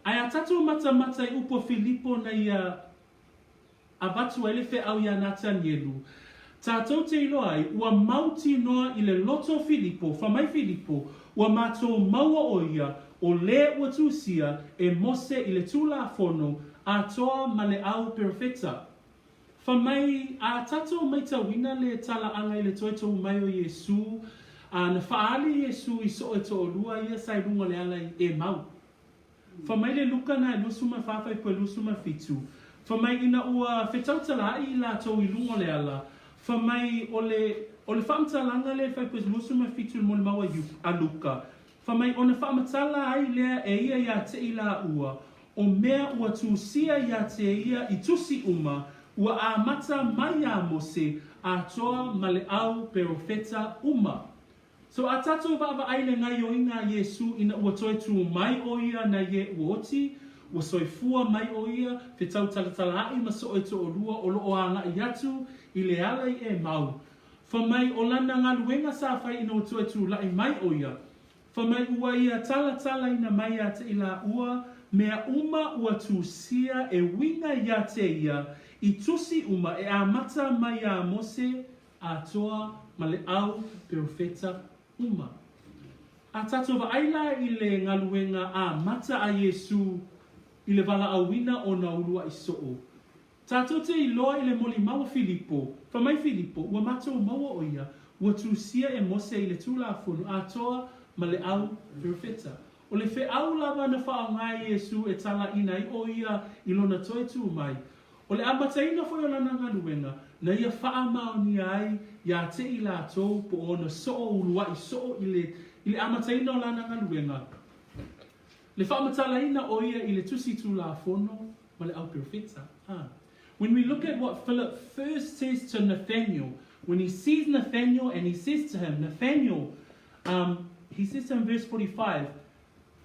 [SPEAKER 1] Ai a tatu mata I upo Filipo na ia. Abatu ele fe au ia Natanielu. Tātou te iloa ai, ua mauti noa I le loto Filipo, whamai Filipo, ua mātou maua o ia, o le ua tusia e Mose I le tula fono, a toa ma le au perfeta. Whamai a tātou mai tawina le tala anga I le toetou mai o Yesu, na whaali Yesu I so e to o lua ia sai runga le ala e mau. Whamai le luka na e lusuma whawhai po lusuma fitu. Whamai ina ua whetautala I la tau I lungo le ala. Whamai o le whaamatalanga le whaipus musuma fitu mo le maua aluka. Whamai o na whaamatala ai lea e ia ia te I la ua. O mea ua tūsia ia te ia I tusi uma. Ua a mata mai a mose a toa male au perofeta uma. So a tatou vava aile ngai o inga Yesu ina ua toe tu mai o ia na ye uoti. Ua soifua mai o ia, whetau talatala ai ma so e to o lua o loo anga I atu I le ala I e mau. Whamai o lana ngā luenga sa whai ina o to e tu lai mai o ia. Whamai ua ia talatala ina mai a te ila ua, mea uma ua tūsia e winga ia te ia, I tusi uma e a mata mai a mose a toa ma le au perofeta uma. A tatova aila I le ngaluenga a mata a Yesu I le wala awina o na ulua I soo. Tātou te I loa I le moli maua Filipo, whamai Filipo, ua matou maua o ia, ua tūsia e mose I le tūla funu a toa ma le au perofeta. O le whe au lava na wha ngai Yesu e tala ina I o ia I lona toe tū mai. O le amataina fo o lana ngaluenga, na ia wha maoni ai, ia te I lātou po o na soo ulua I soo I le amataina o lana ngaluenga. Le whaamatalaina o ia I le tusi tū la fono, ma le au perofeta. When we look at what Philip first says to Nathaniel, when he sees Nathaniel and he says to him, Nathaniel, he says to him in verse 45,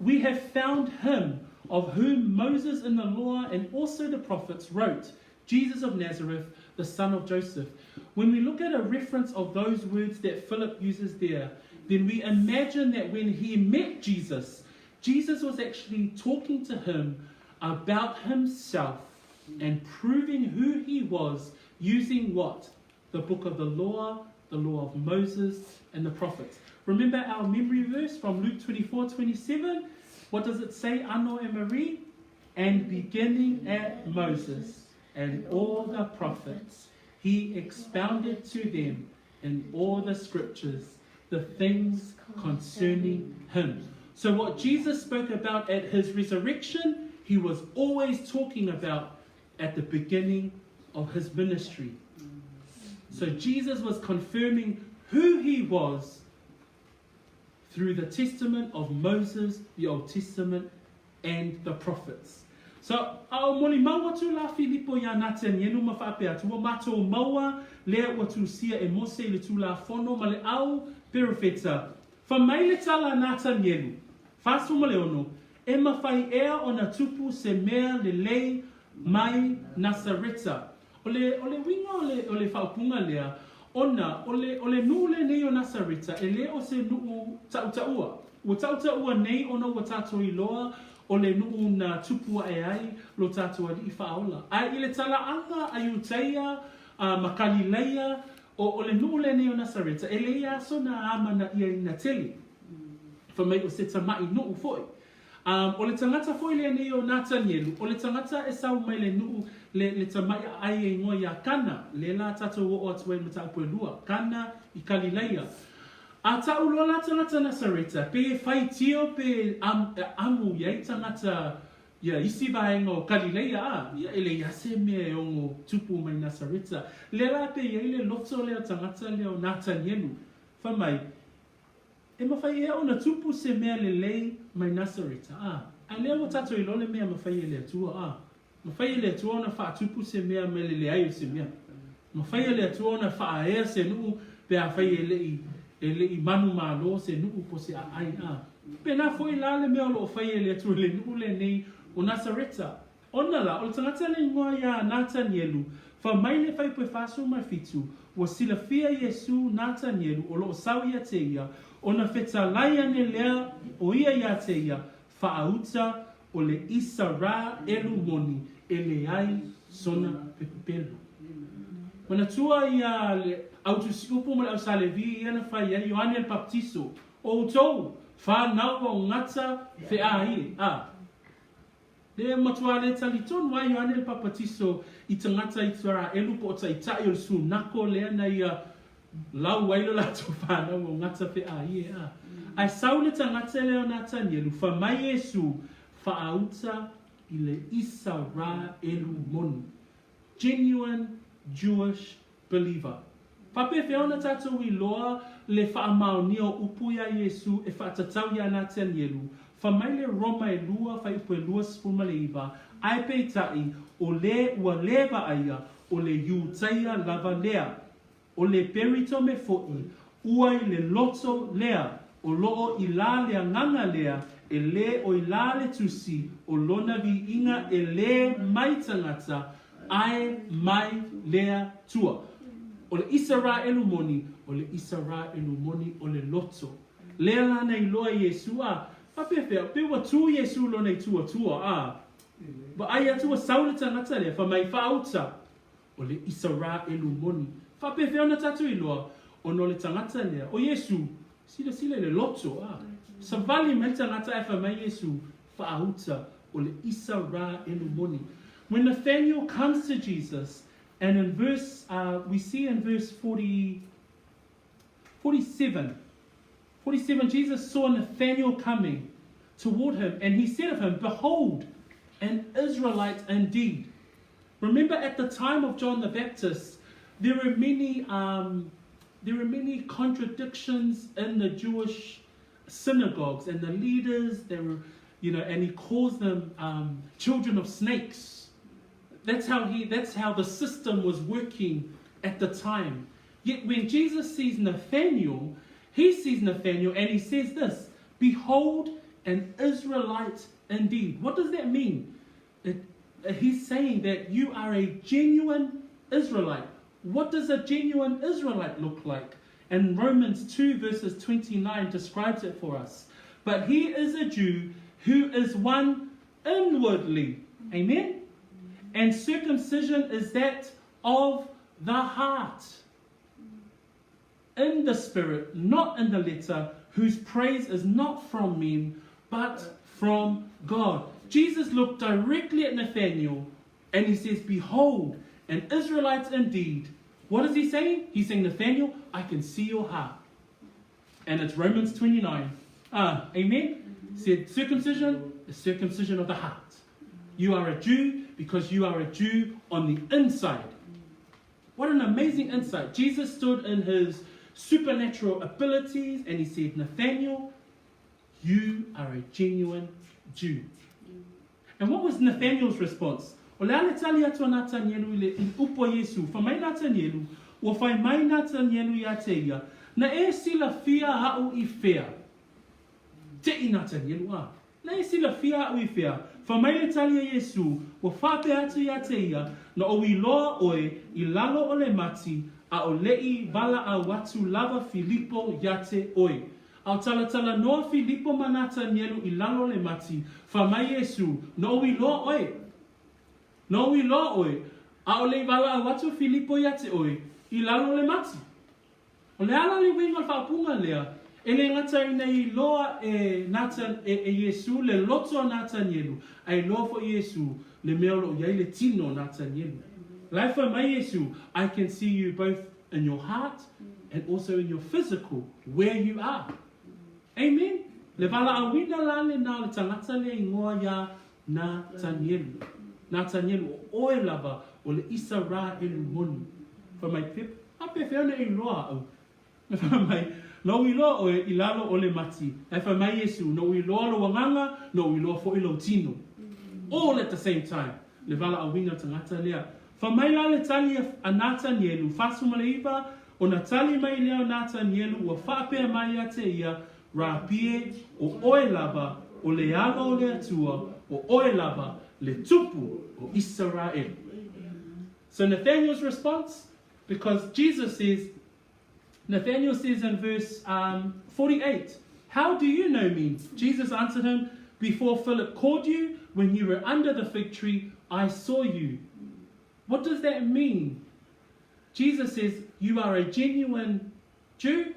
[SPEAKER 1] we have found him of whom Moses in the law and also the prophets wrote, Jesus of Nazareth, the son of Joseph. When we look at a reference of those words that Philip uses there, then we imagine that when he met Jesus, Jesus was actually talking to him about himself and proving who he was using what? The book of the law of Moses and the prophets. Remember our memory verse from Luke 24:27? What does it say, Ano and Marie? And beginning at Moses and all the prophets, he expounded to them in all the scriptures the things concerning him. So what Jesus spoke about at his resurrection, he was always talking about at the beginning of his ministry. So Jesus was confirming who he was through the testament of Moses, the Old Testament, and the prophets. So, au moli maua tu la Filipo ya Nathanielu ma whaapea tu mato maua lea ua tu sia e mose le tu la fono ma le au perofeta. Whamai le tala Nathanielu, whasu ma le ono, e mawhai ea o na tupu se mea le lei mai Nasareta. O le winga o le whaupunga lea, ona, o le nuu le nei o Nasareta, e le o se nuu tautaua. Ua tautaua nei ona ua tātou I loa, o le nuu na tupua e ai, lo tātou ali I whaola. Ai I le tala anga a Iuteia, ma Galileia, o le nuu le nei o Nasareta, e le ia so na ama na ia I na tele. Whamai o se tamai nuu foi. O le tangata foi le nei o Nathanielu, o le tangata e sau mai le nuu le tamai ai e ngoa ia Kana, le la tātou o atuai mata upo lua, Kana I Galileia. A tau loa la tangata Nasareta, pe whai tio pe amu iai tangata ia isi vaenga o Galileia, ia ele iase mea e ongo tupu mai Nasareta. Le la pe iai le loto leo tangata leo Nathanielu, whamai, e mawhai ea ona tupu se mea le lei mai Nasareta. A leo o tato I lole mea mawhai e le atua. Mawhai e le atua ona wha tupu se mea me le leai o se mea. Mawhai e le atua ona wha ea se nuu pe a whai e le I manu malo se nuu po se a ai a. Pena foi la le mea lo whai e le atua le nuu le nei o Nasareta. Ona la, o le tangata le ngoa ia Nathanielu, wha mai le whai poe whasu mai fitu, wa sila fia Yesu Nathanielu o lo sau ia te ia, ona wheta laia ne lea o ia ia te ia, whaauta o le isa rā elu moni e le ai sona pepelu. Mana tua ia le autu siupu mo le au salevi ia na whai ia Ioane el Baptiso, o utou, whanau o ngata whe ai, Le matua le taliton wa Ioane el Baptiso I tangata I tura elu po ta itai o le sunako lea na ia lau wailo la to whanau o ngata whe ai, Ai sau le tangata leo Nathanielu, whamai Yesu, whaauta I le isa rā elu moni. Genuine Jewish believer. Pape whiaona tātou I loa le whaamao o upuia Yesu e whaatatau ia nā te anielu. Whamaile Roma e lua, whai upu e lua spuma le iwa. Ai peitai o le ua lewa aia o le iutaia lava lea. O le perito me fo'i, ua I le loto lea. O loo I la lea nganga lea, e le o I la le tusi, o lona vi inga e le mai tangata, ai mai lea tua. O le isa rā elu moni, o le isa rā elu moni o le loto. Lea lana I loa Yesu a, pape whea, pe wa tu Yesu lona I tua a. Ba ai atua saule tangata lea, wha mai whaauta. O le isa rā elu moni. Pape whea na tatu I loa, o no le tangata lea, o Yesu, sila le loto a. Sa vali me tangata e wha mai Yesu, whaauta, o le isa rā elu moni. When Nathaniel comes to Jesus, and in verse, we see in verse 47, Jesus saw Nathanael coming toward him, and he said of him, "Behold, an Israelite indeed." Remember, at the time of John the Baptist, there were many contradictions in the Jewish synagogues, and the leaders. They were, and he calls them children of snakes. That's how the system was working at the time. Yet when Jesus sees Nathanael, he sees Nathanael and he says this, "Behold, an Israelite indeed." What does that mean? He's saying that you are a genuine Israelite. What does a genuine Israelite look like? And Romans 2 verses 29 describes it for us. But he is a Jew who is one inwardly. Amen? And circumcision is that of the heart, in the spirit, not in the letter, whose praise is not from men, but from God. Jesus looked directly at Nathanael and he says, "Behold, an Israelite indeed." What is he saying? He's saying, "Nathanael, I can see your heart." And it's Romans 29. Amen? Said circumcision is circumcision of the heart. You are a Jew because you are a Jew on the inside. What an amazing insight. Jesus stood in his supernatural abilities and he said, "Nathanael, you are a genuine Jew." And what was Nathanael's response? O le ale tali atua Nathanielu I upo Yesu, whamai Nathanielu, o whai mai Nathanielu I ate ia, na e sila fia hau I whea. Te I Nathanielu a. Na e sila fia hau I whea. Whamai le tali a Yesu, o whape atu I ate ia, na o I loa oe I lalo o le mati, a o lei vala a watu lava Filipo yate oe. Au tala noa Filipo ma Nathanielu I lalo le mati, whamai Yesu, na o I loa oe. No I loa oe, a o lei vala a watu Filipo yate oe, I lalo le mati. O le ala le winga whaapunga lea, e le ngata ina I loa e Yesu, le loto a Nathanielu, ai loa fo Yesu, le meolo iai le tino Nathanielu. Laifa mai Yesu, I can see you both in your heart and also in your physical, where you are. Amen? Le vala a wina la le na le tangata le ingoa ya Nathanielu. Nathanielu o oe lava o le isa rā elu moni. Whamai hape whiana I loa au. Whamai, no I loa oe I lalo o le mati. Ai whamai Yesu, no I loa lo wanganga, no I loa fo I lo tino. All at the same time. Le vala a winga tangata lea. Whamai la le tali a Nathanielu, whasuma le iwa, o na tali mai leo Nathanielu, ua whapea mai a te ia, rā pie o oe lava, o le ala o le atua, o oe lava, le tupu o Israel. So Nathaniel's response, because Nathaniel says in verse 48, "How do you know me?" Jesus answered him, "Before Philip called you, when you were under the fig tree, I saw you." What does that mean? Jesus says, you are a genuine Jew,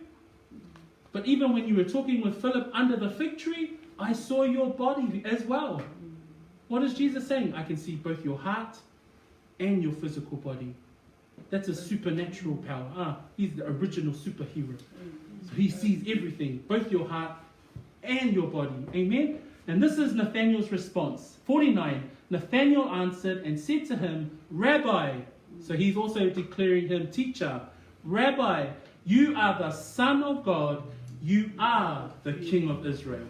[SPEAKER 1] but even when you were talking with Philip under the fig tree, I saw your body as well. What is Jesus saying? I can see both your heart and your physical body. That's a supernatural power. He's the original superhero. So he sees everything, both your heart and your body. Amen? And this is Nathanael's response. 49, Nathanael answered and said to him, Rabbi, so he's also declaring him teacher, Rabbi, you are the Son of God, you are the King of Israel.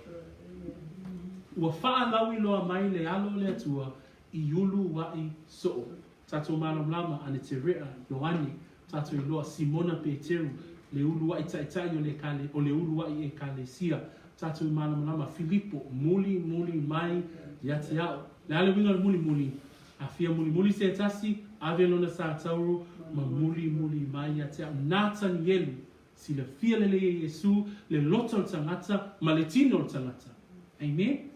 [SPEAKER 1] Ua faalauiloa mai le alo le atua I uluai so. Tato malam lama ane te rea Ioane, tato iloa Simona Peteru, le uluai taitai o le kale, o le uluai e kalesia. Tato malam lama Filipo, muli mai yate ao. Le ale winga muli, a fia muli se tasi, ave lona sa tauro, ma muli mai yate ao. Nathanielu, si le fia le Yesu, le loto tangata, ma le tino tangata. Amen?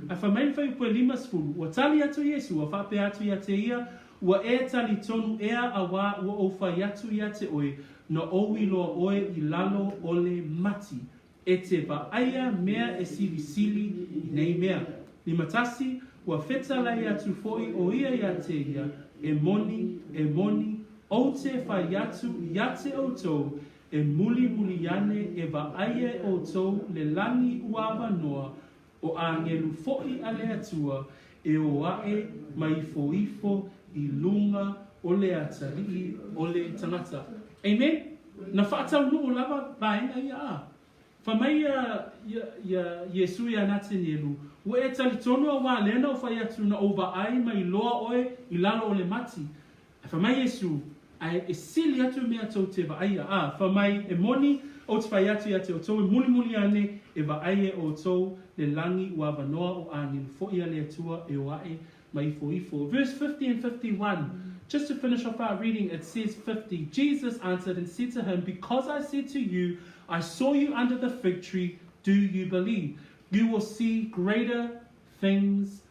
[SPEAKER 1] A whamai whai ue lima sfulu, ua tali atu Yesu, ua whape atu ia te ia, ua e tali tonu ea a wā ua o whai atu ia te oe, na owi loa oe I lalo o le mati, e te wa aia mea e sili I nei mea. Ni matasi, ua whetalai atu foi o ia te ia, e moni, o te whai atu ia te o tou, e muli ane e wa aia o tou le langi uawa noa, o a ngelu fo'i a le atua e o ae mai foifo I lunga o le atari o le tangata. Amen? Na whaatau nuu lava vaenga ia a. Whamai ia Yesu ia Nathanielu, ua e tali tonu a wā lena o whai atu na o ai mai loa oe I lalo o le mati. Whamai Yesu, ai e sili atu mea tau te wa aia a. Whamai e moni o te whai atu ia te o tau e muli ane e wa aie o tau le langi ua wanoa o angin fo'i a le atua e o ae mai foifo. Verse 50 and 51, just to finish off our reading, it says 50, Jesus answered and said to him, because I said to you, I saw you under the fig tree, do you believe? You will see greater things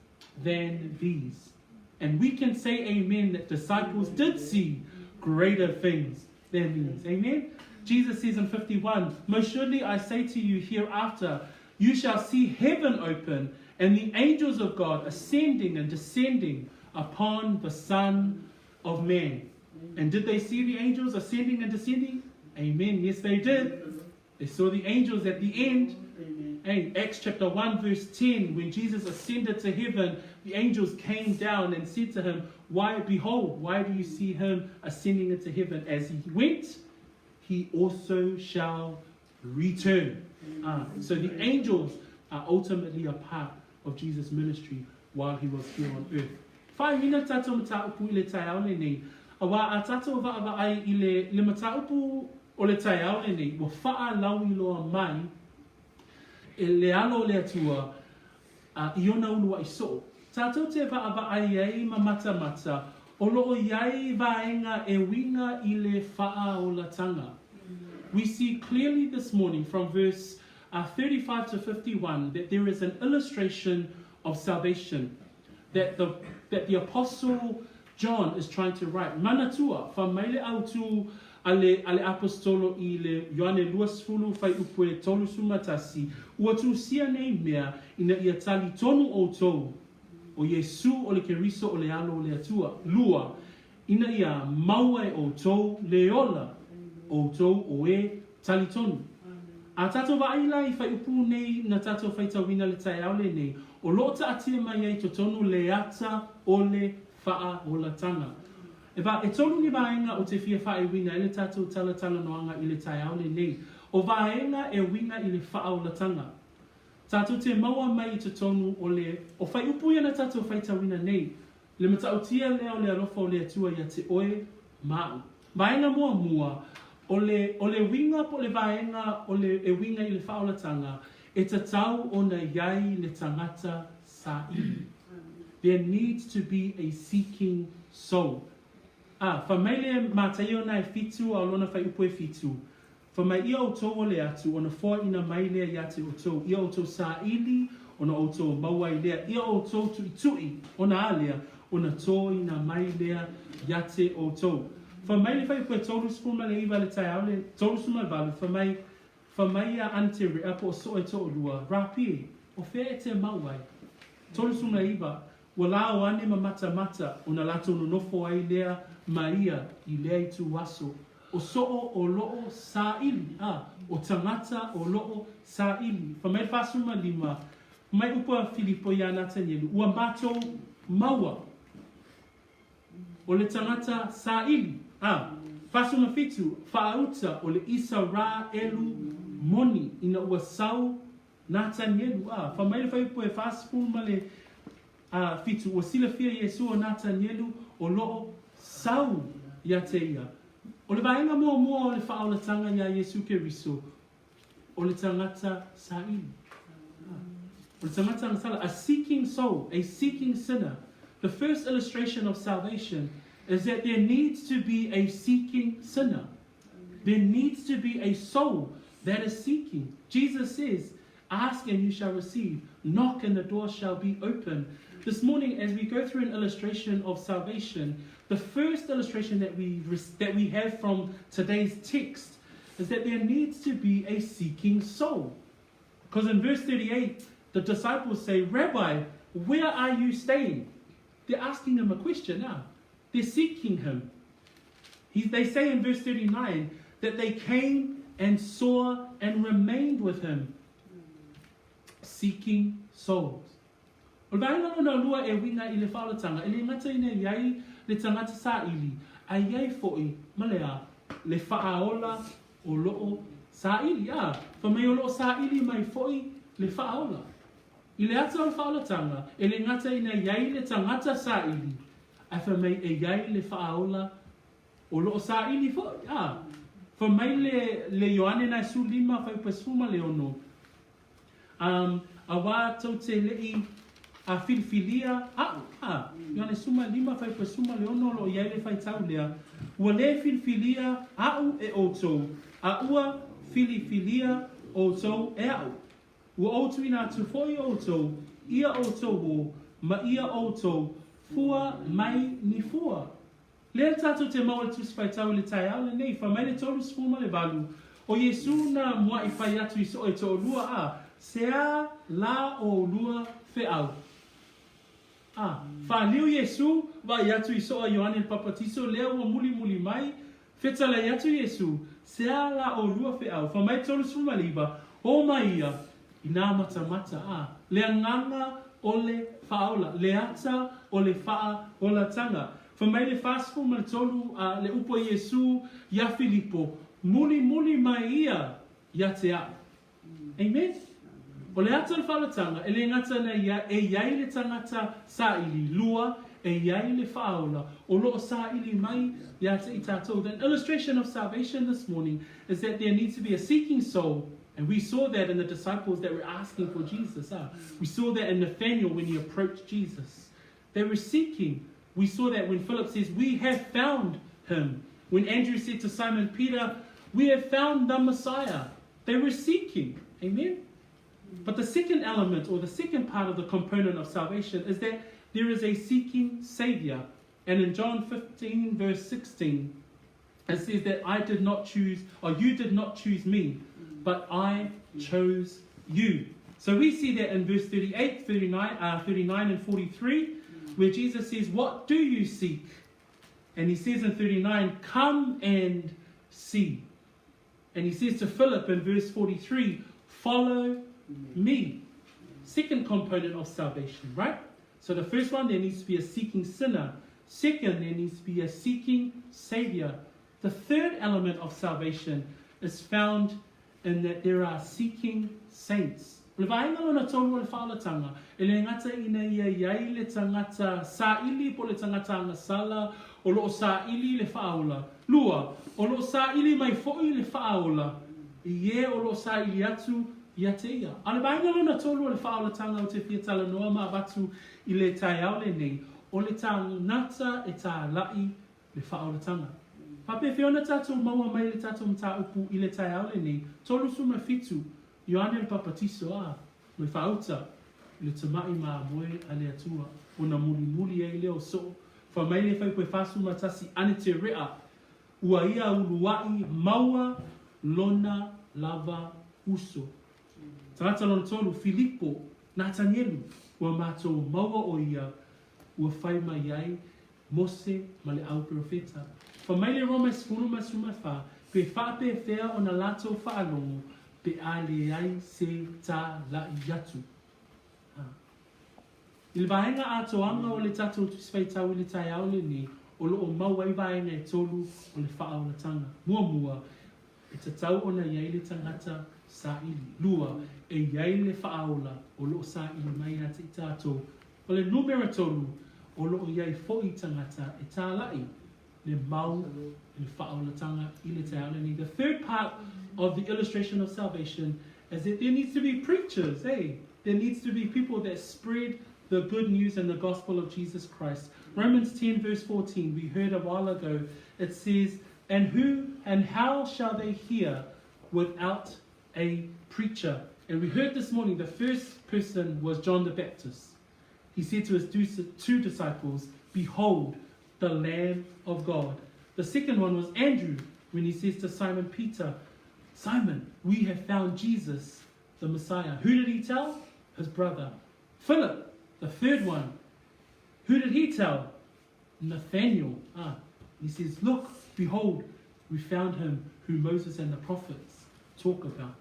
[SPEAKER 1] than these. And we can say amen that disciples did see greater things than these. Amen? Jesus says in 51, most surely I say to you hereafter, you shall see heaven open and the angels of God ascending and descending upon the Son of Man. And did they see the angels ascending and descending? Amen. Yes, they did. They saw the angels at the end. And Acts chapter 1 verse 10, when Jesus ascended to heaven, the angels came down and said to him, why do you see him ascending into heaven? As he went, he also shall return. So the angels are ultimately a part of Jesus' ministry while he was here on earth. Whai mina tato mataupu I le taiaole nei. Awa a tato wa ai I le mataupu o le taiaole nei. Wa faalauiloa mai e le alo le atua Iona ulua so. Tato te wa ai ai ma mata o loo iai vaenga e winga I le faalaulatanga. We see clearly this morning from verse 35 to 51 that there is an illustration of salvation that the Apostle John is trying to write. Manatua, whamaile autu ale apostolo I le Ioane luasfulu whai upue tolu sumatasi, ua tu sia nei mea ina ia tali tonu o tou, o Yesu o le keriso o le alo o le atua, lua, ina ia maua o tou leola, o tou o e tali tonu. A tato wa aila I whai upu nei na tato whai tawina le tai aole nei, o lota atia mai ai to tonu le ata o le wha o la tanga. E ba, e tonu ni vaenga o te fia whae winga ele tato talatala noanga I le tai aole nei, o vaenga e winga I le wha o la tanga. Tato te maua mai to tonu o whai upu ia na tato whai tawina nei, le matautia leo le alofa o le atua ia te oe mau. Vaenga mua, o le winga po le vaenga o le winga I le whaolatanga e te tau o na iai le tangata sa I. There needs to be a seeking soul. Whamaile mātaio nai fitu a lona whai upoe fitu. Whamai ia o tō o le atu o na fōa ina mai lea ia te o tō. Ia o tō sa ili o na o tō maua I lea. Ia o tō tui o na alea o na tō ina mai lea ia te o tō. Whamai le whai koe tōru spuma le iwa le tai aole, tōru suma valu, whamai a ante rea po o so e tō lua, rapi, o whea e te mauai. Tōru suma iwa, wa lao ane ma mata, o na lato no nofo ai lea maia I lea I tu waso. O soo o loo sa ili, o tangata o loo sa ili. Whamai whasuma lima, mai upa Filipo ia Natanielu, ua mātou maua. O le tangata sāili, fasuma fitu, whaauta o le isa rā elu moni, ina ua sau Natanielu, whamaile whaipo e whasipun ma le fitu, o sila fia Yesu o Natanielu, o loo sau ia te ia. O le vaenga mua o le whaolatanga ia Yesu ke riso, o le tangata sāili. O le tangata ngasala, a seeking soul, a seeking sinner. The first illustration of salvation is that there needs to be a seeking sinner. There needs to be a soul that is seeking. Jesus says, ask and you shall receive. Knock and the door shall be open. This morning, as we go through an illustration of salvation, the first illustration that we have from today's text is that there needs to be a seeking soul. Because in verse 38, the disciples say, Rabbi, where are you staying? They're asking him a question now. They're seeking him. They say in verse 39 that they came and saw and remained with him, seeking souls. O le vaenga ona lua e winga I le whaolatanga, e le ngata ina iai le tangata sāili, a iai fo'i malea le whaaola o loo sāili. Whamai o loo sāili mai fo'i le whaaola. I le ata o le whaolatanga, e le ngata ina iai le tangata sāili, a whamai e iai le whaaola o loo sāili fo'i. Whamai le Ioane nai su lima whaipasuma le ono. A wā tau te lei a filifilia, Ioane suma lima whaipasuma le ono lo iai le whaitau lea. Ua le filifilia au e outou, a ua filifilia outou e au. Ua outu ina atu foi outou, ia outou o, ma ia outou, fua mai ni fua. Le tato te maua le tusi whaitau le tai au le nei, whamai le tolu sifuma le valu. O Yesu na mua I whai atu I so e to lua sea la o lua fe au. Whaliu Yesu, vai atu I so a Ioane le papatiso, lea ua muli mai, fetala I atu Yesu, sea la o lua fe au. Whamai tolu sifuma liba, o mai ia, ina mata, lea nganga o le whaola, le ata o le wha o la tanga. Whamai le whasifo ma le tolu le upo Yesu ia Filipo, muli mai ia te au. Amen? O le ata le whaolatanga, e le ngata na e iai le tangata sāili lua, e iai le whaola, o loo sāili mai ia te I tātou. The illustration of salvation this morning is that there needs to be a seeking soul. And we saw that in the disciples that were asking for Jesus. We saw that in Nathaniel when he approached Jesus. They were seeking. We saw that when Philip says, we have found him. When Andrew said to Simon Peter, we have found the Messiah. They were seeking. Amen? But the second element, or the second part of the component of salvation, is that there is a seeking Savior. And in John 15, verse 16, it says that I did not choose, or you did not choose me, but I chose you. So we see that in verse 38, 39 and 43, where Jesus says, what do you seek? And he says in 39, come and see. And he says to Philip in verse 43, follow me. Second component of salvation, right? So the first one, there needs to be a seeking sinner. Second, there needs to be a seeking Savior. The third element of salvation is found in that there are seeking saints. Le vaenga lona tolu le whaolatanga, e le ngata ina ia iai le tangata sāili po le tangata angasala, o loo sāili le whaola. Lua, o loo sāili mai fo'i le whaola, ie o loo sāili atu ia te ia. A le vaenga lona tolu le whaolatanga o te whiatala noa ma batu I le tai au le nei, o le tangata e tā lai le whaolatanga. Pape whiona tātou maua mai le tātou mta upu I le tai au le nei, tolu suma fitu, Ioane le papatiso me whauta, le tamai maa moe a le atua, o na muli e leo so, whamai le whaipoe whasu matasi ane te rea, ua ia ululai maua lona lava uso. Tangata lona tolu, Filipo, Natanielu, ua mātou maua o ia, ua whaima iai, Mose ma le au profeta. Whamai le Roma sifunu masuma wha, pe whape whea o na lato whaalongo, pe ale ai se tā la iatu. I le vaenga atoanga o le tatou tuswhaitau I le tai au le ni, o lo o mau ai vaenga e tolu o le whaaulatanga. Mua, e tatau ona iai le tangata sa ili. Lua, e iai le whaaula o lo sa ili mai ate I tatou. O le numera tolu, o lo iai fo'i tangata e tālai le mau le whaaulatanga I le tai au le ni. The third part of the illustration of salvation is that there needs to be preachers, eh? There needs to be people that spread the good news and the gospel of Jesus Christ. Romans 10 verse 14, we heard a while ago, it says, and who and how shall they hear without a preacher? And we heard this morning, the first person was John the Baptist. He said to his two disciples, behold, the Lamb of God. The second one was Andrew, when he says to Simon Peter, Simon, we have found Jesus, the Messiah. Who did he tell? His brother. Philip, the third one. Who did he tell? Nathaniel. He says, look, behold, we found him who Moses and the prophets talk about.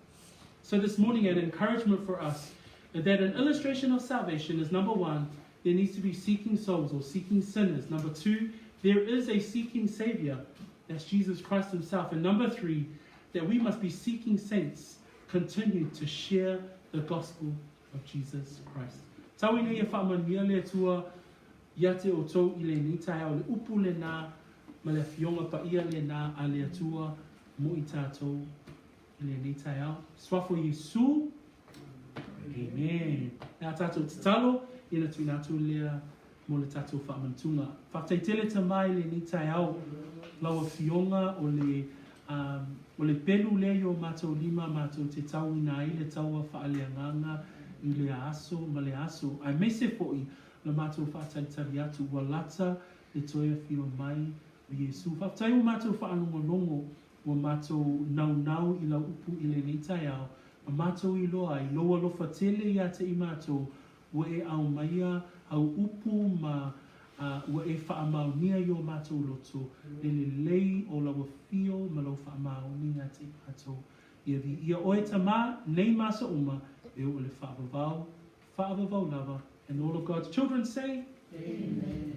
[SPEAKER 1] So this morning, an encouragement for us is that an illustration of salvation is, number one, there needs to be seeking souls or seeking sinners. Number two, there is a seeking Savior. That's Jesus Christ himself. And number three, that we must be seeking saints, continue to share the gospel of Jesus Christ. Tawina ia whaamanuia le atua ia te o tau I le nitai au le upu le nā ma le fionga pa ia le nā a le atua mo I tātou I le nitai au. Swafo Yesu. Amen. Nā tātou tatalo ina tui nātou lea mo le tātou whaamantunga. Whaktaitele tamai le nitai au lawa fionga o le pelu le yo mātou lima mātou te tau ina I le taua whaaleanganga I le aso ma le aso. Ai mese fo'i le mātou whaataritari atu wa lata le toia whio mai o Yesu. Whaktai o mātou whaanongonongo wa mātou nau I lau upu I le nitai au. Ma mātou I loa I loa lofa tele ia te I mātou wa e au maia au upu ma ua e whaamaunia I o mātou loto le lei o lawa whio ma lau whaamaunia te mātou ia oe tama nei masa uma e o le whaavavau lava and all of God's children say Amen.